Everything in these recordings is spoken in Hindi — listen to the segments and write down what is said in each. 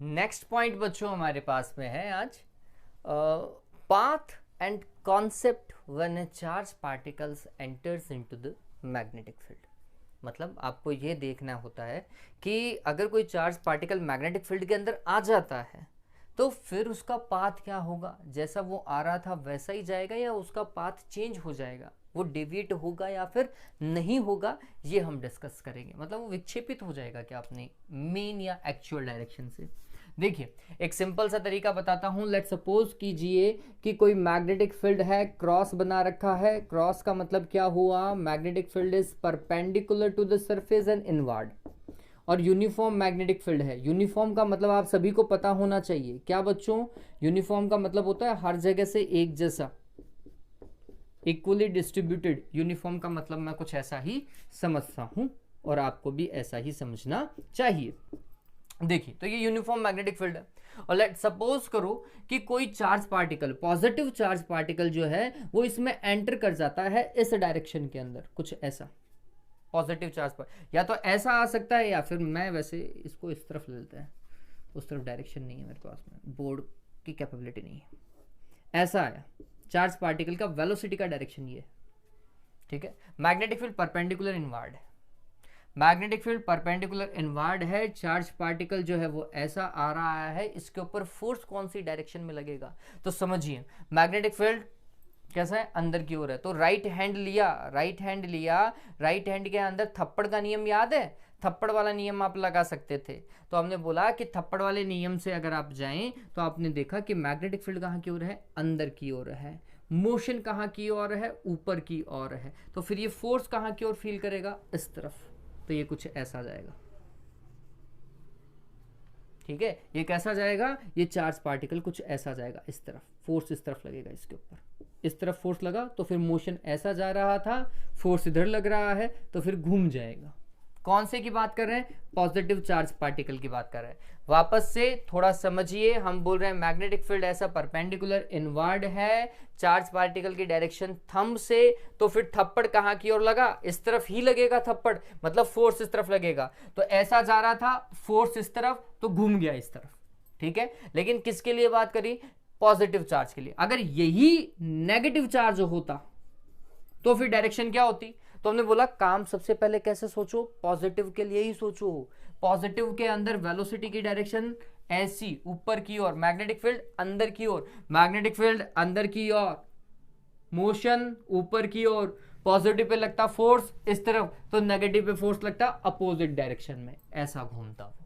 नेक्स्ट पॉइंट बच्चों हमारे पास में है आज, path and concept when A charge particles enters into the magnetic field. मतलब आपको ये देखना होता है कि अगर कोई चार्ज पार्टिकल मैग्नेटिक फील्ड के अंदर आ जाता है तो फिर उसका पाथ क्या होगा, जैसा वो आ रहा था वैसा ही जाएगा या उसका पाथ चेंज हो जाएगा, वो डेविएट होगा या फिर नहीं होगा, ये हम डिस्कस करेंगे। मतलब वो विक्षेपित हो जाएगा क्या अपने मेन या एक्चुअल डायरेक्शन से। देखिए एक सिंपल सा तरीका बताता हूं। लेट सपोज कीजिए कि कोई मैग्नेटिक फील्ड है, क्रॉस बना रखा है। क्रॉस का मतलब क्या हुआ, magnetic field is perpendicular to the surface and inward. और यूनिफॉर्म मैग्नेटिक फील्ड है। यूनिफॉर्म का मतलब आप सभी को पता होना चाहिए क्या बच्चों, यूनिफॉर्म का मतलब होता है हर जगह से एक जैसा, इक्वली डिस्ट्रीब्यूटेड। यूनिफॉर्म का मतलब मैं कुछ ऐसा ही समझता हूं और आपको भी ऐसा ही समझना चाहिए। देखिए तो ये यूनिफॉर्म मैग्नेटिक फील्ड है और लेट सपोज करो कि कोई charge particle, positive charge particle जो है वो इसमें एंटर कर जाता है इस डायरेक्शन के अंदर, कुछ ऐसा पॉजिटिव चार्ज पर, या तो ऐसा आ सकता है या फिर मैं वैसे इसको इस तरफ ले लेते हैं, उस तरफ डायरेक्शन नहीं है मेरे पास में, बोर्ड की कैपेबिलिटी नहीं है। ऐसा आया चार्ज पार्टिकल का वेलोसिटी का डायरेक्शन ये, ठीक है। मैग्नेटिक फील्ड परपेंडिकुलर इनवर्ड है, मैग्नेटिक फील्ड परपेंडिकुलर इनवर्ड है। चार्ज पार्टिकल जो है वो ऐसा आ रहा है, इसके ऊपर फोर्स कौन सी डायरेक्शन में लगेगा, तो समझिए मैग्नेटिक फील्ड कैसा है, अंदर की ओर है। तो राइट हैंड लिया, राइट हैंड के अंदर थप्पड़ का नियम याद है, थप्पड़ वाला नियम आप लगा सकते थे। तो हमने बोला कि थप्पड़ वाले नियम से अगर आप जाएं तो आपने देखा कि मैग्नेटिक फील्ड कहाँ की ओर है, अंदर की ओर है। मोशन कहाँ की ओर है, ऊपर की ओर है। तो फिर ये फोर्स कहाँ की ओर फील करेगा, इस तरफ। तो ये कुछ ऐसा जाएगा, ठीक है। ये कैसा जाएगा, ये चार्ज पार्टिकल कुछ ऐसा जाएगा इस तरफ, फोर्स इस तरफ लगेगा इसके ऊपर, इस तरफ फोर्स लगा तो फिर मोशन ऐसा जा रहा था, फोर्स इधर लग रहा है तो फिर घूम जाएगा। कौन से की बात कर रहे हैं, पॉजिटिव चार्ज पार्टिकल की बात कर रहे हैं। वापस से थोड़ा समझिए, हम बोल रहे हैं मैग्नेटिक फील्ड ऐसा परपेंडिकुलर इनवर्ड है, चार्ज पार्टिकल की डायरेक्शन थंब से, तो फिर थप्पड़ कहाँ की ओर लगा, इस तरफ ही लगेगा थप्पड़, मतलब फोर्स इस तरफ लगेगा। तो ऐसा जा रहा था फोर्स इस तरफ, तो घूम गया इस तरफ, ठीक है। लेकिन किसके लिए बात करी, पॉजिटिव चार्ज के लिए। अगर यही नेगेटिव चार्ज होता तो फिर डायरेक्शन क्या होती, तो हमने बोला काम सबसे पहले कैसे सोचो, पॉजिटिव के लिए ही सोचो। पॉजिटिव के अंदर वेलोसिटी की डायरेक्शन ऐसी ऊपर की ओर, मैग्नेटिक फील्ड अंदर की ओर, मैग्नेटिक फील्ड अंदर की ओर, मोशन ऊपर की ओर। पॉजिटिव पे लगता फोर्स इस तरफ, तो नेगेटिव पे फोर्स लगता अपोजिट डायरेक्शन में, ऐसा घूमता वो,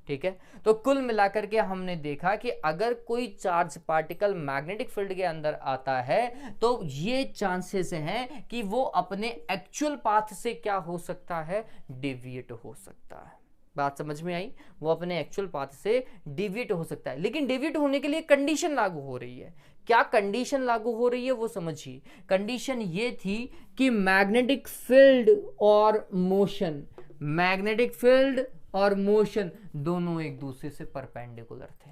ठीक है। तो कुल मिलाकर के हमने देखा कि अगर कोई चार्ज पार्टिकल मैग्नेटिक फील्ड के अंदर आता है तो ये चांसेस हैं कि वो अपने एक्चुअल पाथ से क्या हो सकता है, डेविएट हो सकता है। बात समझ में आई, वो अपने एक्चुअल पाथ से डेविएट हो सकता है। लेकिन डेविएट होने के लिए कंडीशन लागू हो रही है। क्या कंडीशन लागू हो रही है वो समझिए। कंडीशन ये थी कि मैग्नेटिक फील्ड और मोशन, मैग्नेटिक फील्ड और मोशन दोनों एक दूसरे से परपेंडिकुलर थे,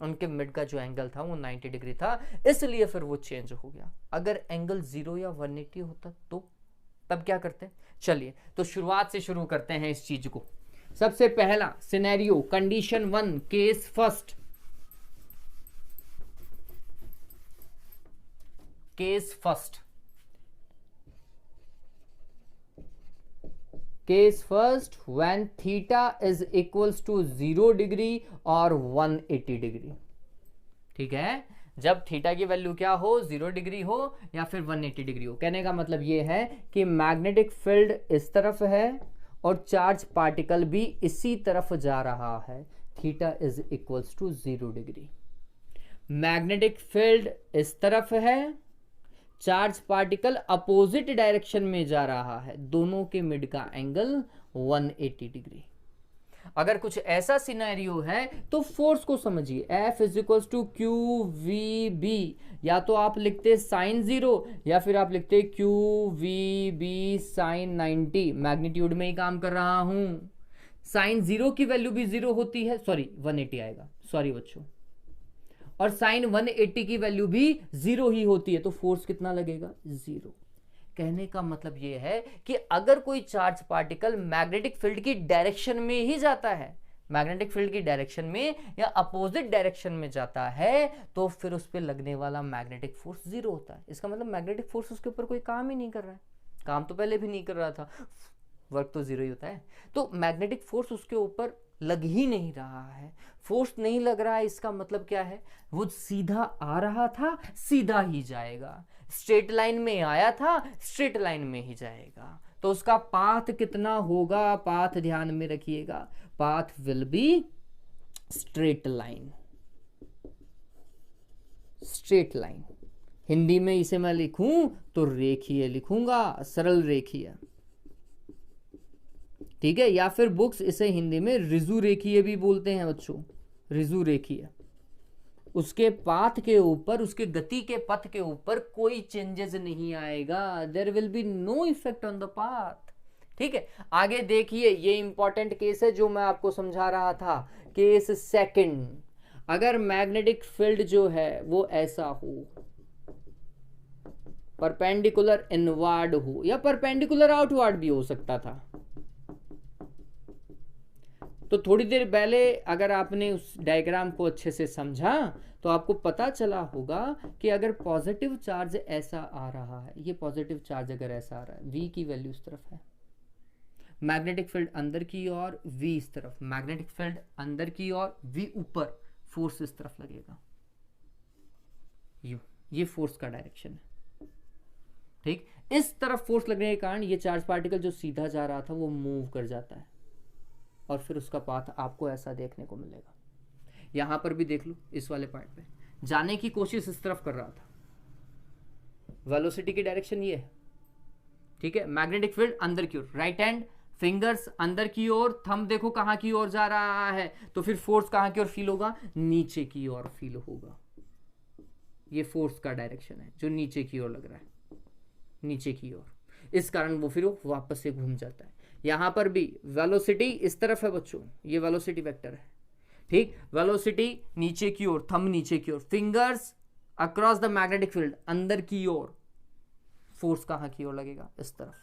उनके मिड का जो एंगल था वो 90 डिग्री था, इसलिए फिर वो चेंज हो गया। अगर एंगल 0 या 180 होता तो तब क्या करते, चलिए तो शुरुआत से शुरू करते हैं इस चीज को। सबसे पहला scenario, condition 1, case first. Case first, case first when theta is equals to 0 degree और 180 डिग्री, ठीक है। जब थीटा की वैल्यू क्या हो, 0 डिग्री हो या फिर 180 डिग्री हो। कहने का मतलब ये है कि मैग्नेटिक फील्ड इस तरफ है और चार्ज पार्टिकल भी इसी तरफ जा रहा है, theta is equals to 0 degree. Magnetic field इस तरफ है, चार्ज पार्टिकल अपोजिट डायरेक्शन में जा रहा है, दोनों के मिड का एंगल 180 डिग्री। अगर कुछ ऐसा सिनेरियो है तो फोर्स को समझिए, F is equals to Q V B, या तो आप लिखते साइन 0 या फिर आप लिखते Q V B sine 90। Magnitude में ही काम कर रहा हूं, साइन 0 की वैल्यू भी 0 होती है, सॉरी 180 आएगा, सॉरी बच्चों, और साइन 180 की वैल्यू भी 0 ही होती है, तो फोर्स कितना लगेगा, 0। कहने का मतलब यह है कि अगर कोई चार्ज पार्टिकल मैग्नेटिक फील्ड की डायरेक्शन में ही जाता है, मैग्नेटिक फील्ड की डायरेक्शन में या अपोजिट डायरेक्शन में जाता है तो फिर उस पर लगने वाला मैग्नेटिक फोर्स जीरो होता है। इसका मतलब मैग्नेटिक फोर्स उसके ऊपर कोई काम ही नहीं कर रहा है, काम तो पहले भी नहीं कर रहा था, वर्क तो जीरो ही होता है। तो मैग्नेटिक फोर्स उसके ऊपर लग ही नहीं रहा है, फोर्स नहीं लग रहा है, इसका मतलब क्या है, वो सीधा आ रहा था सीधा ही जाएगा, स्ट्रेट लाइन में आया था स्ट्रेट लाइन में ही जाएगा। तो उसका पाथ कितना होगा, पाथ ध्यान में रखिएगा, path will be straight line. Straight line Hindi में इसे मैं लिखूं तो रेखीय लिखूंगा, सरल रेखीय, ठीक है। या फिर बुक्स इसे हिंदी में रिजु रेखीय भी बोलते हैं बच्चों, रिजु रेखीय। उसके पाथ के ऊपर, उसके गति के पथ के ऊपर कोई चेंजेस नहीं आएगा, there will be no effect on the path, ठीक है। आगे देखिए, ये इंपॉर्टेंट केस है जो मैं आपको समझा रहा था, केस सेकंड। अगर मैग्नेटिक फील्ड जो है वो ऐसा हो, परपेंडिकुलर इनवर्ड हो या परपेंडिकुलर आउटवर्ड भी हो सकता था। तो थोड़ी देर पहले अगर आपने उस डायग्राम को अच्छे से समझा तो आपको पता चला होगा कि अगर पॉजिटिव चार्ज ऐसा आ रहा है, ये पॉजिटिव चार्ज अगर ऐसा आ रहा है, V की वैल्यू इस तरफ है, मैग्नेटिक फील्ड अंदर की ओर, V इस तरफ, मैग्नेटिक फील्ड अंदर की ओर, V ऊपर, फोर्स इस तरफ लगेगा, ये फोर्स का डायरेक्शन है, ठीक। इस तरफ फोर्स लगने के कारण ये चार्ज पार्टिकल जो सीधा जा रहा था वो मूव कर जाता है और फिर उसका पाथ आपको ऐसा देखने को मिलेगा। यहां पर भी देख लो, इस वाले पार्ट पे जाने की कोशिश इस तरफ कर रहा था, वेलोसिटी की डायरेक्शन ये है, ठीक है। मैग्नेटिक फील्ड अंदर की ओर, राइट हैंड फिंगर्स अंदर की ओर, थंब देखो कहां की ओर जा रहा है, तो फिर फोर्स कहां की ओर फील होगा, नीचे की ओर फील होगा। ये फोर्स का डायरेक्शन है जो नीचे की ओर लग रहा है, नीचे की ओर, इस कारण वो फिर वापस से घूम जाता है। यहां पर भी वेलोसिटी इस तरफ है बच्चों, ये वेलोसिटी वेक्टर है, ठीक। वेलोसिटी नीचे की ओर, थंब नीचे की ओर, fingers across the magnetic field अंदर की ओर, फोर्स कहां की ओर लगेगा, इस तरफ।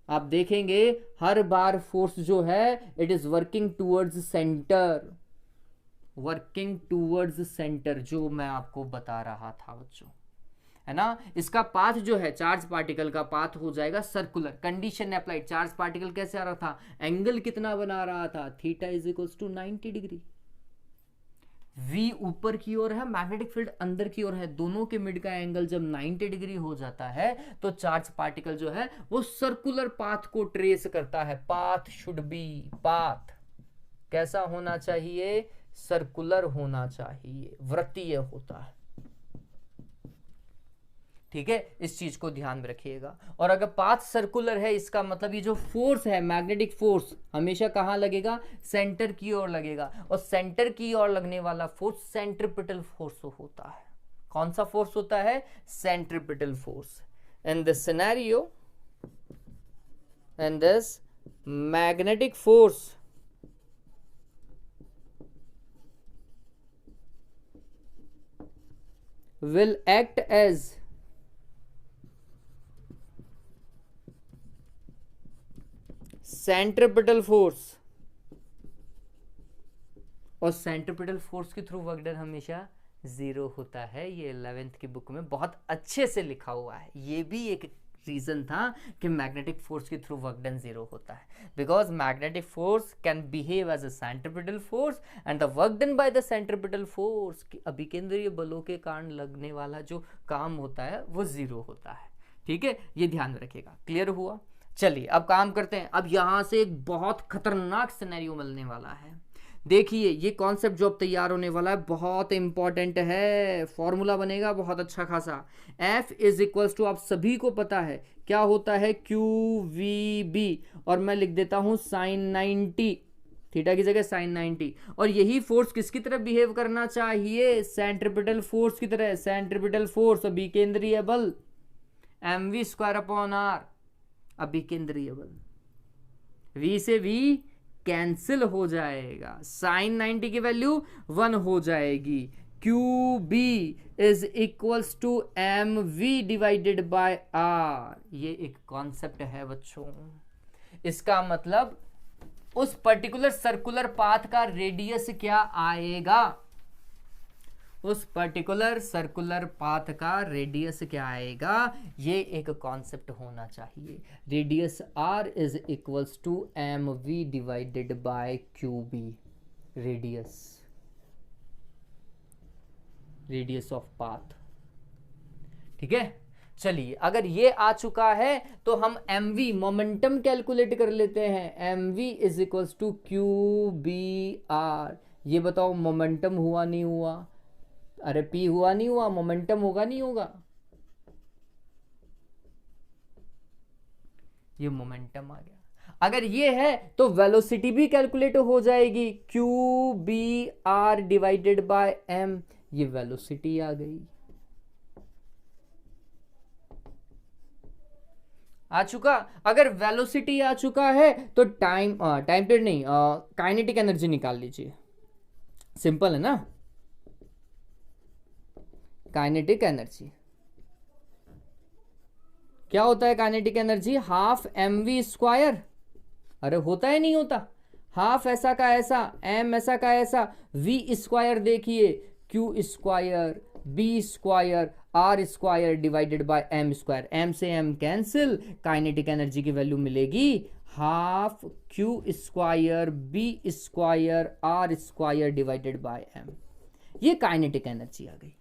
आप देखेंगे हर बार फोर्स जो है it is working towards centre, working towards centre, जो मैं आपको बता रहा था बच्चों, है ना। इसका पाथ जो है, चार्ज पार्टिकल का पाथ हो जाएगा circular, condition applied. Charge particle कैसे आ रहा था, एंगल कितना बना रहा था, theta is equals to 90 degree. V ऊपर की ओर है, मैग्नेटिक फील्ड अंदर की ओर है, दोनों के मिड का एंगल जब 90 डिग्री हो जाता है तो चार्ज पार्टिकल जो है वो सर्कुलर पाथ को ट्रेस करता है। पाथ शुड बी, पाथ कैसा होना चाहिए, सर्कुलर होना चाहिए, वृत्तीय होता है, ठीक है। इस चीज को ध्यान में रखिएगा। और अगर पाथ सर्कुलर है, इसका मतलब ये जो फोर्स है, मैग्नेटिक फोर्स हमेशा कहां लगेगा, सेंटर की ओर लगेगा, और सेंटर की ओर लगने वाला फोर्स सेंट्रिपिटल फोर्स होता है। कौन सा फोर्स होता है, centripetal force. In this scenario, in this magnetic force will act as centripetal force, और सेंट्रिपिटल फोर्स के थ्रू वर्क डन हमेशा जीरो होता है। ये 11th की बुक में बहुत अच्छे से लिखा हुआ है। ये भी एक रीजन था कि मैग्नेटिक फोर्स के थ्रू वर्क डन जीरो होता है, because magnetic force can behave as a centripetal force and the work done by the centripetal force, अभिकेंद्रीय बलों के कारण लगने वाला जो काम होता है वो जीरो होता है, ठीक है। ये ध्यान में रखिएगा। क्लियर हुआ। चलिए अब काम करते हैं। अब यहां से एक बहुत खतरनाक सिनेरियो मिलने वाला है। देखिए ये कॉन्सेप्ट जो अब तैयार होने वाला है बहुत इंपॉर्टेंट है, फॉर्मूला बनेगा बहुत अच्छा खासा। F इज इक्वल्स टू, आप सभी को पता है क्या होता है, QVB, और मैं लिख देता हूं sin 90, थीटा की जगह sin 90। और यही फोर्स किसकी तरह बिहेव करना चाहिए, सेंट्रिपिटल फोर्स की तरह। सेंट्रिपिटल फोर्स अभिकेंद्रीय बल mv²/r, अभिकेंद्रीय बल, V से V कैंसिल हो जाएगा, sin 90 की वैल्यू 1 हो जाएगी। QB is equals to mv divided by r। ये एक कॉन्सेप्ट है बच्चों। इसका मतलब उस पर्टिकुलर सर्कुलर पाथ का रेडियस क्या आएगा, उस पर्टिकुलर सर्कुलर पाथ का रेडियस क्या आएगा, ये एक कॉन्सेप्ट होना चाहिए। Radius r is equals to M we divided by Q B, radius of path. ठीक है, चलिए अगर ये आ चुका है तो हम एम वी मोमेंटम कैलकुलेट कर लेते हैं। M V is equals to Q B R. ये बताओ मोमेंटम हुआ नहीं हुआ, अरे पी हुआ नहीं हुआ, मोमेंटम होगा नहीं होगा, ये मोमेंटम आ गया। अगर ये है तो वेलोसिटी भी कैलकुलेट हो जाएगी, Q B R divided by M, ये वेलोसिटी आ गई। आ चुका। अगर वेलोसिटी आ चुका है तो टाइम पीरियड नहीं, काइनेटिक एनर्जी निकाल लीजिए। सिंपल है ना, काइनेटिक एनर्जी क्या होता है? Kinetic energy half M V square. अरे होता है नहीं होता, हाफ ऐसा का ऐसा, एम ऐसा का ऐसा, वी स्क्वायर देखिए, Q square, B square, R square divided by M square. M से एम कैंसिल, काइनेटिक एनर्जी की वैल्यू मिलेगी half Q square B square R square divided by M. ये काइनेटिक एनर्जी आ गई।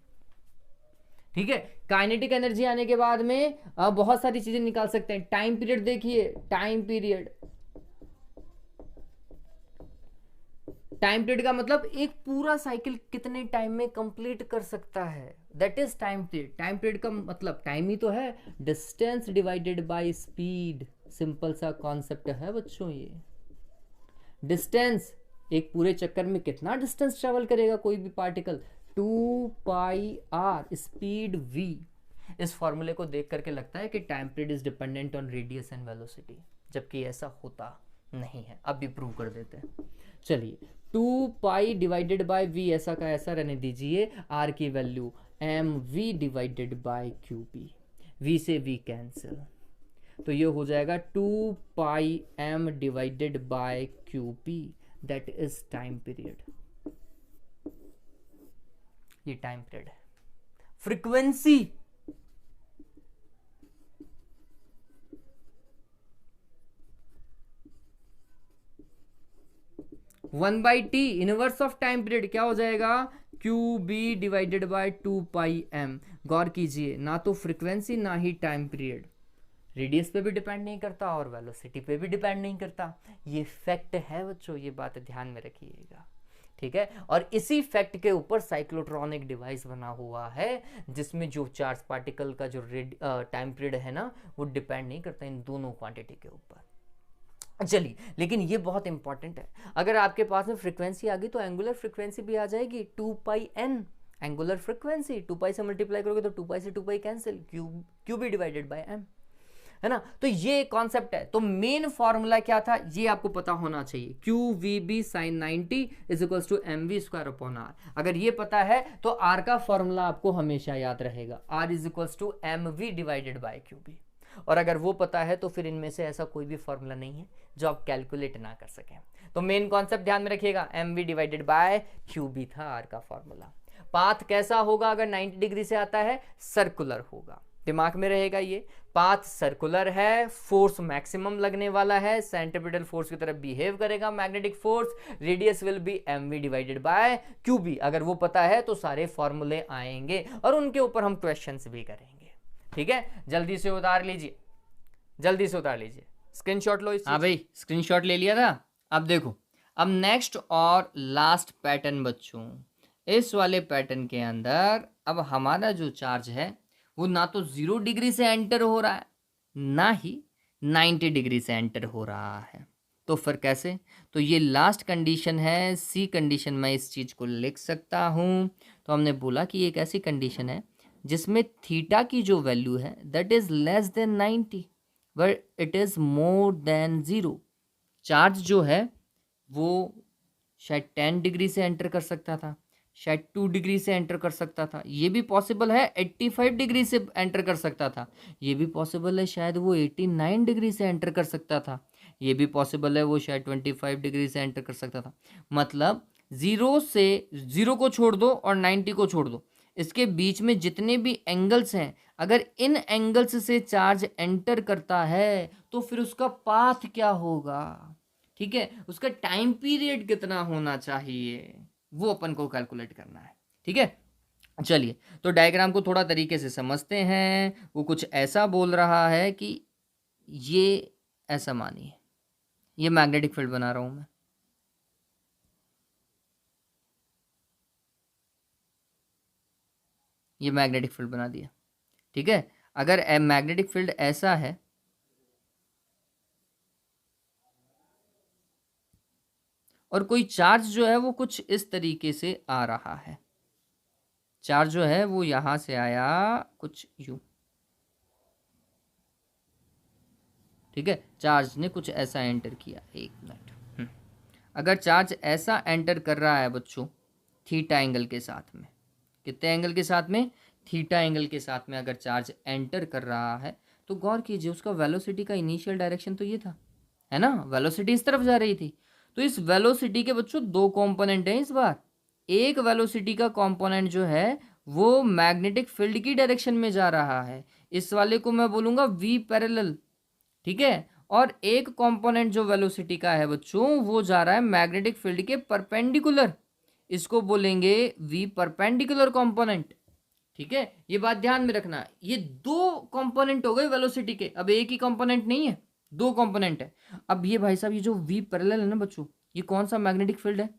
ठीक है, काइनेटिक एनर्जी आने के बाद में बहुत सारी चीजें निकाल सकते हैं। टाइम पीरियड देखिए, टाइम पीरियड का मतलब एक पूरा साइकिल कितने टाइम में कंप्लीट कर सकता है, that is time period. Time period का मतलब टाइम ही तो है, distance divided by speed. Simple सा कॉन्सेप्ट है बच्चों ये। डिस्टेंस, एक पूरे चक्कर में कितना डिस्टेंस ट्रेवल करेगा कोई भी particle, 2 pi R, speed v। इस फॉर्मूले को देख करके लगता है कि time period is dependent on radius and velocity, जबकि ऐसा होता नहीं है। अब भी प्रूव कर देते हैं। चलिए 2 पाई डिवाइडेड बाय v, ऐसा का ऐसा रहने दीजिए। r की value M we divided by Q P, v से v कैंसिल, तो ये हो जाएगा 2 pi m divided by Q P, that is time period. ये टाइम पीरियड है। Frequency, one by T inverse of time period क्या हो जाएगा, Q B divided by 2 pi M. गौर कीजिए, ना तो फ्रीक्वेंसी ना ही टाइम पीरियड रेडियस पे भी डिपेंड नहीं करता और वेलोसिटी पे भी डिपेंड नहीं करता। ये फैक्ट है बच्चों, ये बात ध्यान में रखिएगा। ठीक है, और इसी फैक्ट के ऊपर साइक्लोट्रॉनिक डिवाइस बना हुआ है, जिसमें जो चार्ज पार्टिकल का जो टाइम पीरियड है ना, वो डिपेंड नहीं करता इन दोनों क्वांटिटी के ऊपर। चलिए, लेकिन ये बहुत इंपॉर्टेंट है। अगर आपके पास में फ्रीक्वेंसी आ गई तो एंगुलर फ्रीक्वेंसी भी आ जाएगी, 2 pi N angular frequency. 2 pi से मल्टीप्लाई करोगे तो 2 पाई से 2 pi cancel, Q B divided by M, है ना। तो ये कॉन्सेप्ट है। तो मेन फॉर्मूला क्या था ये आपको पता होना चाहिए, Q V B sine 90 is equals to M V square upon R. अगर ये पता है तो आर का फॉर्मूला आपको हमेशा याद रहेगा, R is equals to M we divided by Q B. और अगर वो पता है तो फिर इनमें से ऐसा कोई भी फॉर्मूला नहीं है जो आप कैलकुलेट ना कर सकें। तो मेन कॉन्सेप्ट ध्यान में रखिएगा, M we divided by Q B था आर का फॉर्मूला। पाथ कैसा होगा अगर 90 डिग्री से आता है, सर्कुलर होगा, दिमाग में रहेगा ये। पाथ सर्कुलर है, फोर्स मैक्सिमम लगने वाला है, सेंट्रीपिटल फोर्स की तरफ बिहेव करेगा magnetic force, radius will be M we divided by Q B. अगर वो पता है तो सारे फॉर्मूले आएंगे और उनके ऊपर हम क्वेश्चंस भी करेंगे। ठीक है, जल्दी से उतार लीजिए, जल्दी से उतार लीजिए, स्क्रीनशॉट लो। हाँ भाई, स्क्रीनशॉट ले लिया था। अब देखो, अब नेक्स्ट और लास्ट पैटर्न बच्चों, इस वाले पैटर्न के अंदर अब हमारा जो चार्ज है वो ना तो 0 डिग्री से एंटर हो रहा है ना ही 90 डिग्री से एंटर हो रहा है। तो फिर कैसे? तो ये लास्ट कंडीशन है, सी कंडीशन। मैं इस चीज़ को लिख सकता हूँ। तो हमने बोला कि एक ऐसी कंडीशन है जिसमें थीटा की जो वैल्यू है that is less then 90 but it is more than 0। Charge जो है वो शायद 10 डिग्री से एंटर कर सकता था, शायद 2 डिग्री से एंटर कर सकता था, ये भी पॉसिबल है 85 डिग्री से एंटर कर सकता था, ये भी पॉसिबल है शायद वो 89 डिग्री से एंटर कर सकता था, ये भी पॉसिबल है, वो शायद 25 डिग्री से एंटर कर सकता था। मतलब 0 को छोड़ दो और 90 को छोड़ दो, इसके बीच में जितने भी एंगल्स हैं, अगर इन एंगल्स से चार्ज एंटर करता है तो फिर उसका पाथ क्या होगा, ठीक है, उसका टाइम पीरियड कितना होना चाहिए, वो अपन को कैलकुलेट करना है। ठीक है, चलिए तो डायग्राम को थोड़ा तरीके से समझते हैं। वो कुछ ऐसा बोल रहा है कि ये ऐसा मानिए, ये मैग्नेटिक फील्ड बना रहा हूं मैं, ये मैग्नेटिक फील्ड बना दिया। ठीक है, अगर मैग्नेटिक फील्ड ऐसा है और कोई चार्ज जो है वो कुछ इस तरीके से आ रहा है, चार्ज जो है वो यहां से आया कुछ यूं, ठीक है, चार्ज ने कुछ ऐसा एंटर किया, एक मिनट, अगर चार्ज ऐसा एंटर कर रहा है बच्चों थीटा एंगल के साथ में, कितने एंगल के साथ में, थीटा एंगल के साथ में अगर चार्ज एंटर कर रहा है, तो गौर कीजिए उसका वेलोसिटी का इनिशियल डायरेक्शन तो ये था, है ना, वेलोसिटी इस तरफ जा रही थी। तो इस वेलोसिटी के बच्चों दो कंपोनेंट हैं इस बार, एक वेलोसिटी का कंपोनेंट जो है वो मैग्नेटिक फील्ड की डायरेक्शन में जा रहा है, इस वाले को मैं बोलूंगा वी पैरेलल, ठीक है, और एक कंपोनेंट जो वेलोसिटी का है बच्चों वो जा रहा है मैग्नेटिक फील्ड के परपेंडिकुलर, इसको बोलेंगे वी परपेंडिकुलर कंपोनेंट। ठीक है, ये बात ध्यान में रखना, ये दो कंपोनेंट हो गए वेलोसिटी के, अब एक ही कंपोनेंट नहीं है, दो कंपोनेंट है। अब ये भाई साहब ये जो वी पैरेलल है ना बच्चों, ये कौन सा मैग्नेटिक फील्ड है,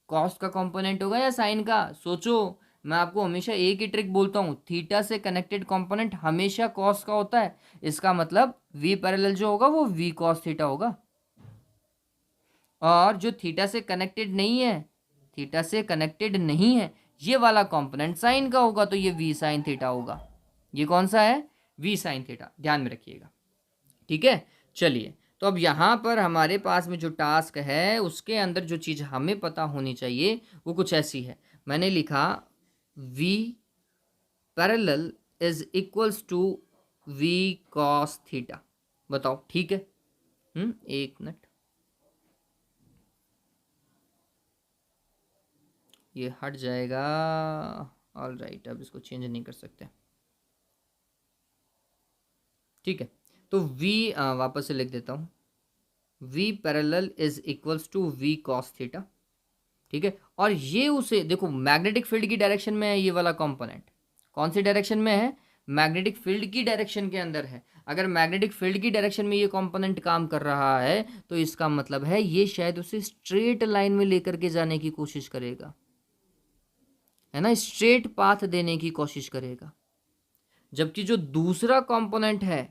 कॉस का कंपोनेंट होगा या साइन का, सोचो। मैं आपको हमेशा एक ही ट्रिक बोलता हूँ, थीटा से कनेक्टेड कंपोनेंट हमेशा कॉस का होता है, इसका मतलब वी पैरेलल जो होगा वो वी कॉस थीटा होगा, और जो थीटा से कनेक्टेड नहीं है, थीटा से कनेक्टेड नहीं है ये वाला कंपोनेंट साइन का होगा, तो ये वी साइन थीटा होगा। ये कौन सा है, वी साइन थीटा, ध्यान में रखिएगा। ठीक है, चलिए तो अब यहाँ पर हमारे पास में जो टास्क है उसके अंदर जो चीज़ हमें पता होनी चाहिए वो कुछ ऐसी है, मैंने लिखा v parallel is equals to v cos theta, बताओ ठीक है, एक मिनट, ये हट जाएगा, ऑल राइट, अब इसको चेंज नहीं कर सकते, ठीक है, तो v वापस से लिख देता हूँ, v parallel is equals to v cos theta, ठीक है, और ये उसे देखो मैग्नेटिक फील्ड की डायरेक्शन में है, ये वाला कंपोनेंट कौन सी डायरेक्शन में है, मैग्नेटिक फील्ड की डायरेक्शन के अंदर है। अगर मैग्नेटिक फील्ड की डायरेक्शन में ये कंपोनेंट काम कर रहा है तो इसका मतलब है ये शायद उसे स्ट्रेट लाइन में लेकर के जाने की कोशिश करेगा, है ना, स्ट्रेट पाथ देने की कोशिश करेगा। जबकि जो दूसरा कंपोनेंट है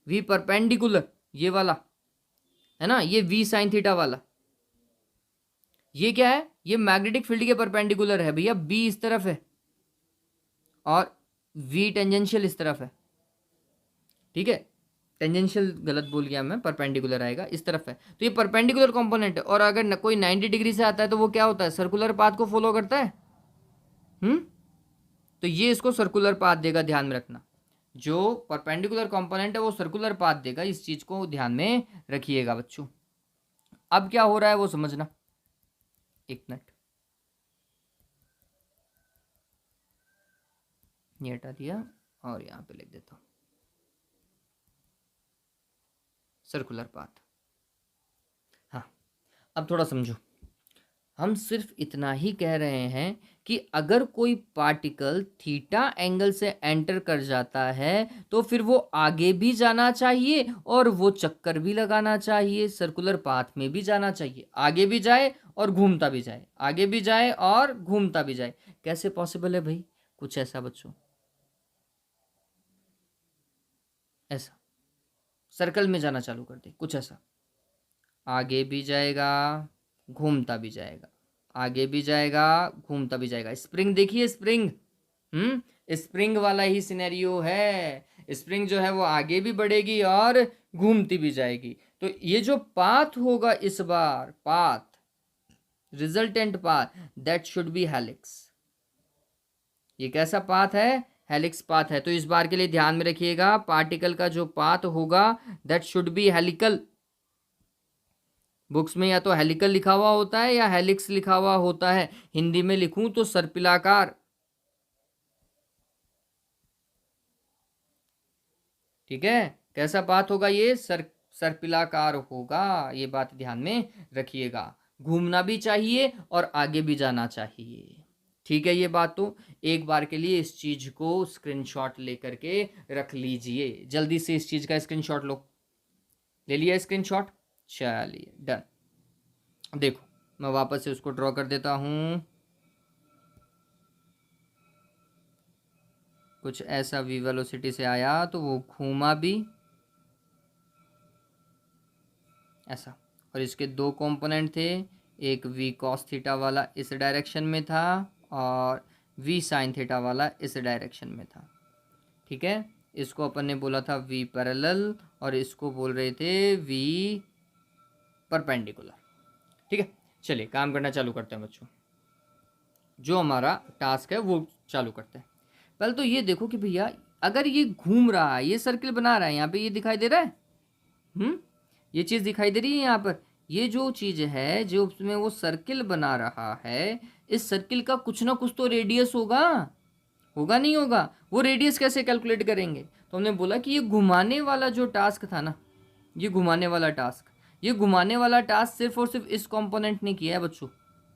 वी परपेंडिकुलर, ये वाला है ना, ये वी साइन थीटा वाला, ये क्या है, ये मैग्नेटिक फील्ड के परपेंडिकुलर है भैया, बी इस तरफ है और वी टेंजेंशियल इस तरफ है, ठीक है, टेंजेंशियल गलत बोल गया मैं, परपेंडिकुलर आएगा, इस तरफ है, तो ये परपेंडिकुलर कंपोनेंट है, और अगर कोई 90 डिग्री से आता है तो वो क्या होता है, सर्कुलर पाथ को फॉलो करता है, तो ये इसको सर्कुलर पाथ देगा, ध्यान में रखना, जो परपेंडिकुलर कंपोनेंट है वो सर्कुलर पाथ देगा, इस चीज को ध्यान में रखिएगा बच्चों। अब क्या हो रहा है वो समझना, एक मिनट, ये हटा दिया और यहां पे लिख देता हूं सर्कुलर पाथ। हाँ, अब थोड़ा समझो, हम सिर्फ इतना ही कह रहे हैं कि अगर कोई पार्टिकल थीटा एंगल से एंटर कर जाता है तो फिर वो आगे भी जाना चाहिए और वो चक्कर भी लगाना चाहिए, सर्कुलर पाथ में भी जाना चाहिए, आगे भी जाए और घूमता भी जाए, आगे भी जाए और घूमता भी जाए। कैसे पॉसिबल है भाई, कुछ ऐसा बच्चों, ऐसा सर्कल में जाना चालू कर दे, कुछ ऐसा, आगे भी जाएगा घूमता भी जाएगा, आगे भी जाएगा घूमता भी जाएगा। स्प्रिंग देखिए, स्प्रिंग, स्प्रिंग वाला ही सिनेरियो है, स्प्रिंग जो है वो आगे भी बढ़ेगी और घूमती भी जाएगी। तो ये जो पाथ होगा इस बार, path, resultant path, that should be helix. ये कैसा पाथ है, हेलिक्स पाथ है। तो इस बार के लिए ध्यान में रखिएगा, पार्टिकल का जो पाथ होगा that should B helical, books में या तो हेलिकल लिखा हुआ होता है या हेलिक्स लिखा हुआ होता है, हिंदी में लिखूं तो सर्पिलाकार। ठीक है, कैसा पाथ होगा ये? सर्पिलाकार होगा, ये बात ध्यान में रखिएगा। घूमना भी चाहिए और आगे भी जाना चाहिए। ठीक है, ये बात तो एक बार के लिए इस चीज को स्क्रीनशॉट लेकर के रख लीजिए। जल्दी से इस चीज का स्क्रीनशॉट लो। ले लिया स्क्रीनशॉट? चलिए डन। देखो मैं वापस से उसको ड्रॉ कर देता हूं। कुछ ऐसा v वेलोसिटी से आया तो वो घूमा भी ऐसा, और इसके दो कंपोनेंट थे, एक v cos थीटा वाला इस डायरेक्शन में था और v sin थीटा वाला इस डायरेक्शन में था। ठीक है, इसको अपन ने बोला था v पैरेलल और इसको बोल रहे थे v परपेंडिकुलर। ठीक है, चलिए काम करना चालू करते हैं बच्चों। जो हमारा टास्क है वो चालू करते हैं। पहले तो ये देखो कि भैया अगर ये घूम रहा है, ये सर्किल बना रहा है, यहाँ पे ये दिखाई दे रहा है, ये चीज़ दिखाई दे रही है यहाँ पर। ये जो चीज़ है जो उसमें वो सर्किल बना रहा है, इस सर्किल का कुछ ना कुछ तो रेडियस होगा, होगा नहीं होगा? वो रेडियस कैसे कैलकुलेट करेंगे? तो हमने बोला कि ये घुमाने वाला जो टास्क था ना, ये घुमाने वाला टास्क, ये घुमाने वाला टास्क सिर्फ और सिर्फ इस कंपोनेंट ने किया है बच्चों,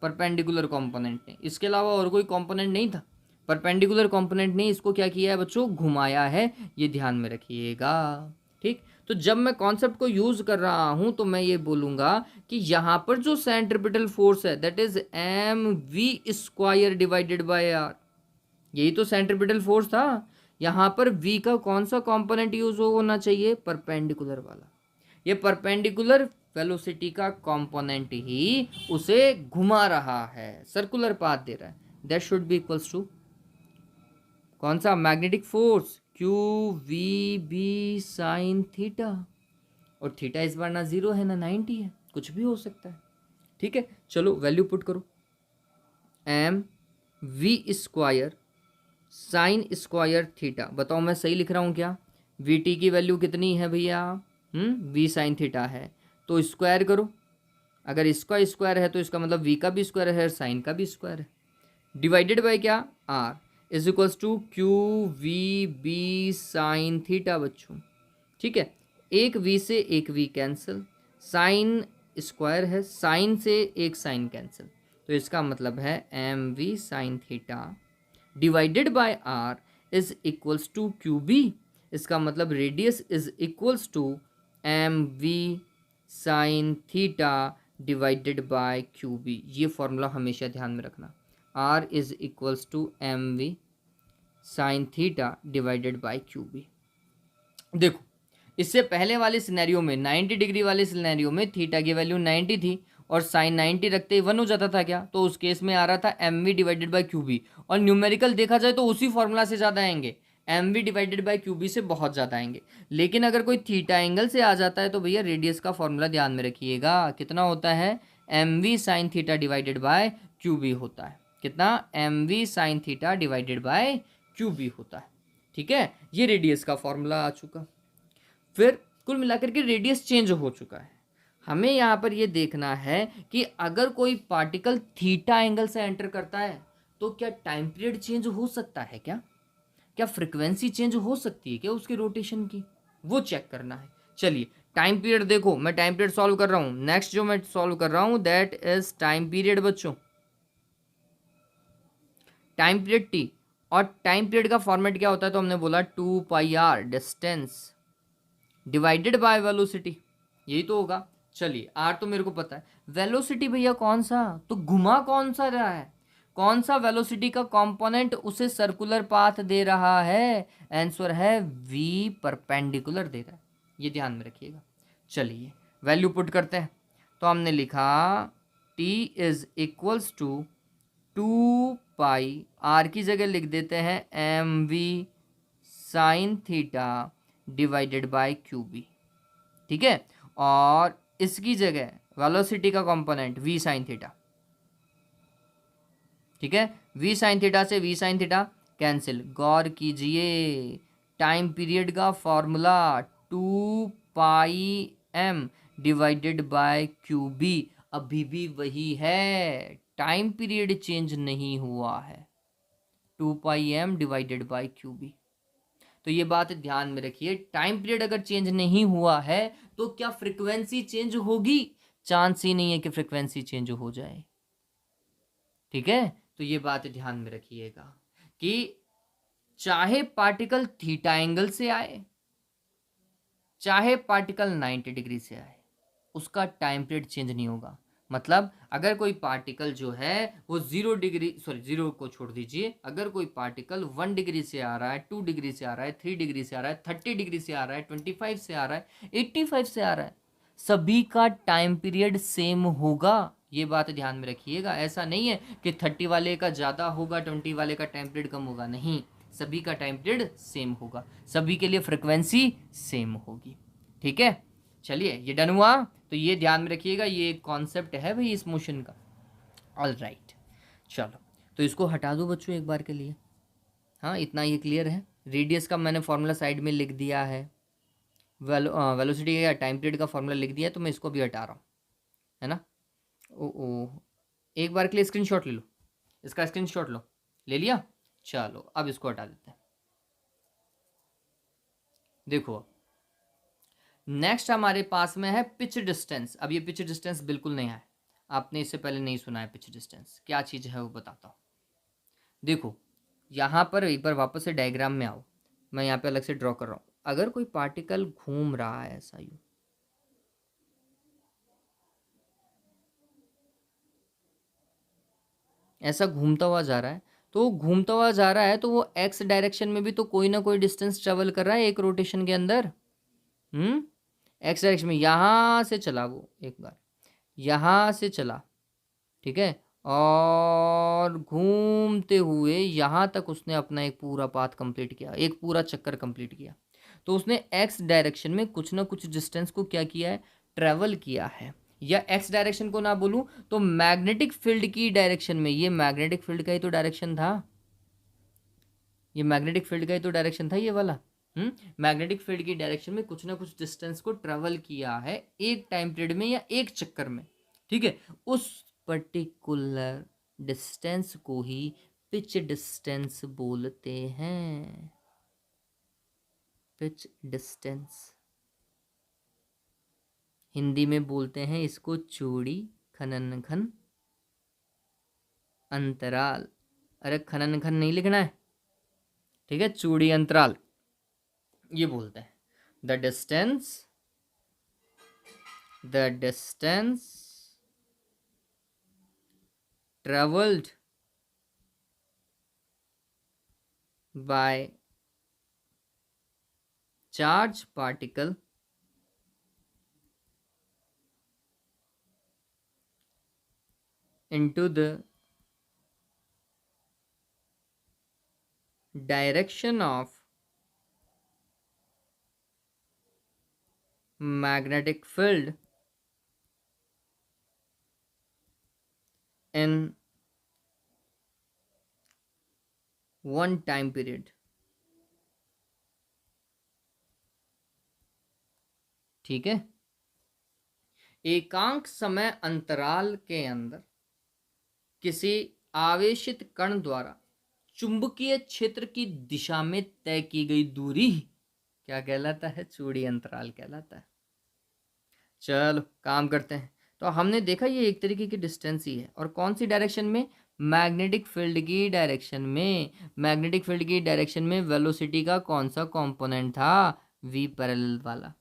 परपेंडिकुलर कंपोनेंट ने। इसके अलावा और कोई कंपोनेंट नहीं था। परपेंडिकुलर कंपोनेंट ने इसको क्या किया है बच्चों? घुमाया है। ये ध्यान में रखिएगा। ठीक, तो जब मैं कॉन्सेप्ट को यूज कर रहा हूं तो मैं ये बोलूंगा कि यहां पर जो सेंट्रिपिटल फोर्स है that is M V square divided by R, यही तो सेंट्रिपिटल फोर्स था। यहां पर v का कौन सा कंपोनेंट यूज होना चाहिए? परपेंडिकुलर वाला। ये परपेंडिकुलर वेलोसिटी का कंपोनेंट ही उसे घुमा रहा है, सर्कुलर पाथ दे रहा है। That should be equals to कौन सा? Magnetic force Q V B sine theta, और थीटा इस बार ना 0 है ना 90 है, कुछ भी हो सकता है। ठीक है, चलो वैल्यू पुट करो। M V square sine square theta, बताओ मैं सही लिख रहा हूँ क्या? वी टी की वैल्यू कितनी है भैया? वी साइन थीटा है, तो स्क्वायर करो। अगर इसका स्क्वायर है तो इसका मतलब वी का भी स्क्वायर है, साइन का भी स्क्वायर है, डिवाइडेड बाय क्या? R is equals to Q V B sine theta बच्चों। ठीक है, एक वी से एक वी कैंसिल, साइन स्क्वायर है, साइन से एक साइन कैंसिल, तो इसका मतलब है M V sine theta divided by R is equals to Q B. इसका मतलब radius is equals to M V sine theta divided by Q B. ये फॉर्मूला हमेशा ध्यान में रखना, are is equals to M V sine theta divided by Q B. देखो इससे पहले वाले सिनेरियो में 90 डिग्री वाले सिनेरियो में थीटा की वैल्यू 90 थी और साइन 90 रखते ही 1 हो जाता था क्या? तो उस केस में आ रहा था M we divided by Q B, और न्यूमेरिकल देखा जाए तो उसी फॉर्मूला से ज़्यादा आएंगे, M we divided by Q B से बहुत ज़्यादा आएंगे। लेकिन अगर कोई थीटा एंगल से आ जाता है तो भैया रेडियस का फॉर्मूला ध्यान में रखिएगा, कितना होता है? M V sine theta divided by Q B होता है। कितना? M V sine theta divided by Q B होता है। ठीक है, ये रेडियस का फॉर्मूला आ चुका। फिर कुल मिलाकर के रेडियस चेंज हो चुका है। हमें यहाँ पर ये देखना है कि अगर कोई पार्टिकल थीटा एंगल से एंटर करता है तो क्या टाइम पीरियड चेंज हो सकता है क्या? क्या फ्रिक्वेंसी चेंज हो सकती है क्या उसके रोटेशन की? वो चेक करना है। चलिए टाइम पीरियड देखो, मैं टाइम पीरियड सॉल्व कर रहा हूँ। नेक्स्ट जो मैं सॉल्व कर रहा हूँ दैट इज टाइम पीरियड बच्चों, टाइम पीरियड टी। और टाइम पीरियड का फॉर्मेट क्या होता है? तो हमने बोला 2 pi R distance divided by velocity, यही तो होगा। चलिए आर तो मेरे को पता है, वेलोसिटी भैया कौन सा? तो घुमा कौन सा रहा है? कौन सा वेलोसिटी का कंपोनेंट उसे सर्कुलर पाथ दे रहा है? आंसर है वी परपेंडिकुलर दे रहा है, ये ध्यान में रखिएगा। चलिए वैल्यू पुट करते हैं। तो हमने लिखा t is equals to 2 pi, R की जगह लिख देते हैं M V sine theta divided by Q B. ठीक है, और इसकी जगह वेलोसिटी का कंपोनेंट v साइन थीटा। ठीक है, v साइन थीटा से v साइन थीटा कैंसिल। गौर कीजिए टाइम पीरियड का formula 2 pi m divided by Q B अभी भी वही है, टाइम पीरियड चेंज नहीं हुआ है, 2πm divided by Q B. तो ये बात ध्यान में रखिए, टाइम पीरियड अगर चेंज नहीं हुआ है तो क्या फ्रीक्वेंसी चेंज होगी? चांस ही नहीं है कि फ्रीक्वेंसी चेंज हो जाए। ठीक है, तो ये बात ध्यान में रखिएगा कि चाहे पार्टिकल थीटा एंगल से आए, चाहे पार्टिकल 90 डिग्री से आए, उसका टाइम पीरियड चेंज नहीं होगा। मतलब अगर कोई पार्टिकल जो है वो 0 डिग्री, सॉरी 0 को छोड़ दीजिए, अगर कोई पार्टिकल 1 डिग्री से आ रहा है, 2 डिग्री से आ रहा है, 3 डिग्री से आ रहा है, 30 डिग्री से आ रहा है, 25 से आ रहा है, 85 से आ रहा है, सभी का टाइम पीरियड सेम होगा। ये बात ध्यान में रखिएगा। ऐसा नहीं है कि 30 वाले का ज़्यादा होगा, 20 वाले का टाइम पीरियड कम होगा, नहीं, सभी का टाइम पीरियड सेम होगा, सभी के लिए फ्रिक्वेंसी सेम होगी। ठीक है, चलिए ये डन हुआ। तो ये ध्यान में रखिएगा, ये एक कॉन्सेप्ट है भाई इस मोशन का। ऑल राइट, चलो तो इसको हटा दो बच्चों एक बार के लिए। हाँ, इतना ये क्लियर है। रेडियस का मैंने फॉर्मूला साइड में लिख दिया है, वेलोसिटी या टाइम पीरियड का फॉर्मूला लिख दिया है, तो मैं इसको भी हटा रहा हूँ, है ना। ओ एक बार के लिए स्क्रीनशॉट ले लो, इसका स्क्रीनशॉट लो, ले लिया। चलो अब इसको हटा देते हैं। देखो नेक्स्ट हमारे पास में है पिच डिस्टेंस। अब ये पिच डिस्टेंस बिल्कुल नया है, आपने इससे पहले नहीं सुना है। पिच डिस्टेंस क्या चीज़ है वो बताता हूँ। देखो यहाँ पर एक बार वापस से डायग्राम में आओ, मैं यहाँ पे अलग से ड्रॉ कर रहा हूँ। अगर कोई पार्टिकल घूम रहा है ऐसा यूँ, ऐसा घूमता हुआ जा रहा है, तो घूमता हुआ जा रहा है तो वो एक्स डायरेक्शन में भी तो कोई ना कोई डिस्टेंस ट्रेवल कर रहा है एक रोटेशन के अंदर। एक्स डायरेक्शन में यहाँ से चला, वो एक बार यहाँ से चला, ठीक है, और घूमते हुए यहाँ तक उसने अपना एक पूरा पाथ कंप्लीट किया, एक पूरा चक्कर कंप्लीट किया। तो उसने एक्स डायरेक्शन में कुछ ना कुछ डिस्टेंस को क्या किया है, ट्रेवल किया है। या एक्स डायरेक्शन को ना बोलूँ तो मैग्नेटिक फील्ड की डायरेक्शन में, ये मैग्नेटिक फील्ड का ही तो डायरेक्शन था, ये मैग्नेटिक फील्ड का ही तो डायरेक्शन था ये वाला। मैग्नेटिक फील्ड की डायरेक्शन में कुछ ना कुछ डिस्टेंस को ट्रेवल किया है एक टाइम पीरियड में या एक चक्कर में। ठीक है, उस पर्टिकुलर डिस्टेंस को ही पिच डिस्टेंस बोलते हैं। पिच डिस्टेंस हिंदी में बोलते हैं इसको चूड़ी खनन घन अंतराल। अरे खनन घन नहीं लिखना है, ठीक है, चूड़ी अंतराल ये बोलते हैं। The distance traveled by charge particle into the direction of magnetic field in one time period। ठीक है, एकांक समय अंतराल के अंदर किसी आवेशित कण द्वारा चुंबकीय क्षेत्र की दिशा में तय की गई दूरी क्या कहलाता है, चूड़ी अंतराल कहलाता है। चलो काम करते हैं। तो हमने देखा ये एक तरीके की डिस्टेंस ही है, और कौन सी डायरेक्शन में, मैग्नेटिक फील्ड की डायरेक्शन में। मैग्नेटिक फील्ड की डायरेक्शन में वेलोसिटी का कौन सा कंपोनेंट था, वी पैरेलल वाला।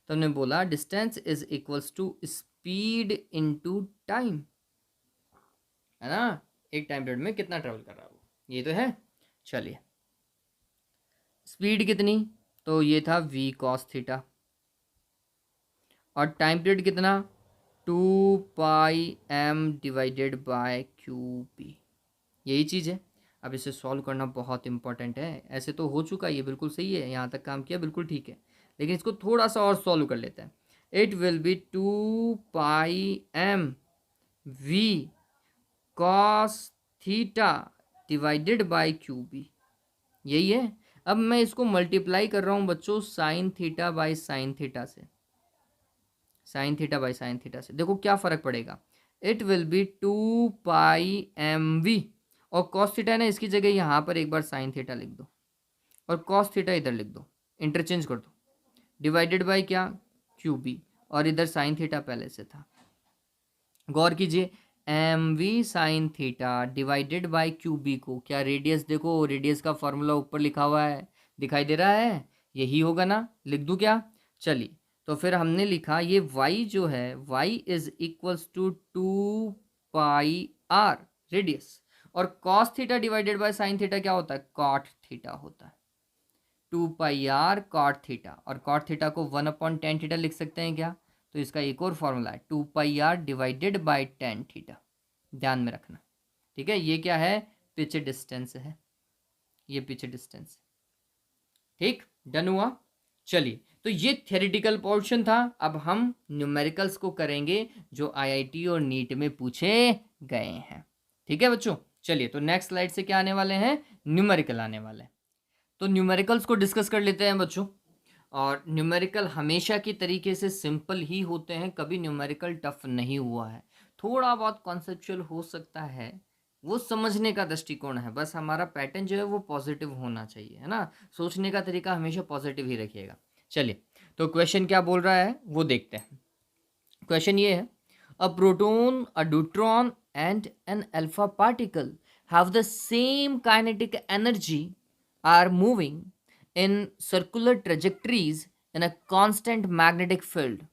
तो हमने बोला distance is equals to speed into time, है ना, एक टाइम पीरियड में कितना ट्रेवल कर रहा है वो, ये तो है। चलिए स्पीड कितनी, तो ये था v cos थीटा, और टाइम पीरियड कितना, 2πm divided by Q B, यही चीज़ है। अब इसे सॉल्व करना बहुत इंपॉर्टेंट है। ऐसे तो हो चुका, ये बिल्कुल सही है, यहाँ तक काम किया बिल्कुल ठीक है, लेकिन इसको थोड़ा सा और सॉल्व कर लेते हैं। It will be 2πm v cos theta divided by Q B, यही है। अब मैं इसको मल्टीप्लाई कर रहा हूँ बच्चों sine theta by sine theta से, sine theta by sine theta से देखो क्या फ़र्क पड़ेगा, इट विल बी 2πmv, और कॉस थीटा है ना, इसकी जगह यहाँ पर एक बार साइन थीटा लिख दो और कॉस थीटा इधर लिख दो, इंटरचेंज कर दो, डिवाइडेड बाई क्या, क्यू बी, और इधर साइन थीटा पहले से था। गौर कीजिए, M V sine theta divided by Q B को, क्या रेडियस, देखो रेडियस का फॉर्मूला ऊपर लिखा हुआ है, दिखाई दे रहा है, यही होगा ना, लिख दूँ क्या, चलिए तो फिर हमने लिखा ये y जो है, y is equals to 2πr radius, और cos theta divided by sine theta क्या होता है, कॉट थीटा होता है, 2πr कॉट थीटा, और कॉट थीटा को 1/tan थीटा लिख सकते हैं क्या, तो इसका एक और फॉर्मूला है 2πr divided by tan theta, ध्यान में रखना, ठीक है। ये क्या है, पिच डिस्टेंस है, ये पिच डिस्टेंस, ठीक, डन हुआ। चलिए तो ये थ्योरेटिकल पोर्शन था, अब हम न्यूमेरिकल्स को करेंगे जो आईआईटी और नीट में पूछे गए हैं, ठीक है बच्चों। चलिए तो नेक्स्ट स्लाइड से क्या आने वाले हैं, न्यूमेरिकल आने वाले हैं, तो न्यूमेरिकल्स को डिस्कस कर लेते हैं बच्चों। और न्यूमेरिकल हमेशा की तरीके से सिंपल ही होते हैं, कभी न्यूमेरिकल टफ नहीं हुआ है, थोड़ा बहुत कॉन्सेप्चुअल हो सकता है, वो समझने का दृष्टिकोण है, बस हमारा पैटर्न जो है वो पॉजिटिव होना चाहिए, है ना, सोचने का तरीका हमेशा पॉजिटिव ही रखिएगा। चलिए तो क्वेश्चन क्या बोल रहा है वो देखते हैं। क्वेश्चन ये है, a proton, a neutron and an alpha particle have the same kinetic energy, are moving in circular trajectories in a constant magnetic field.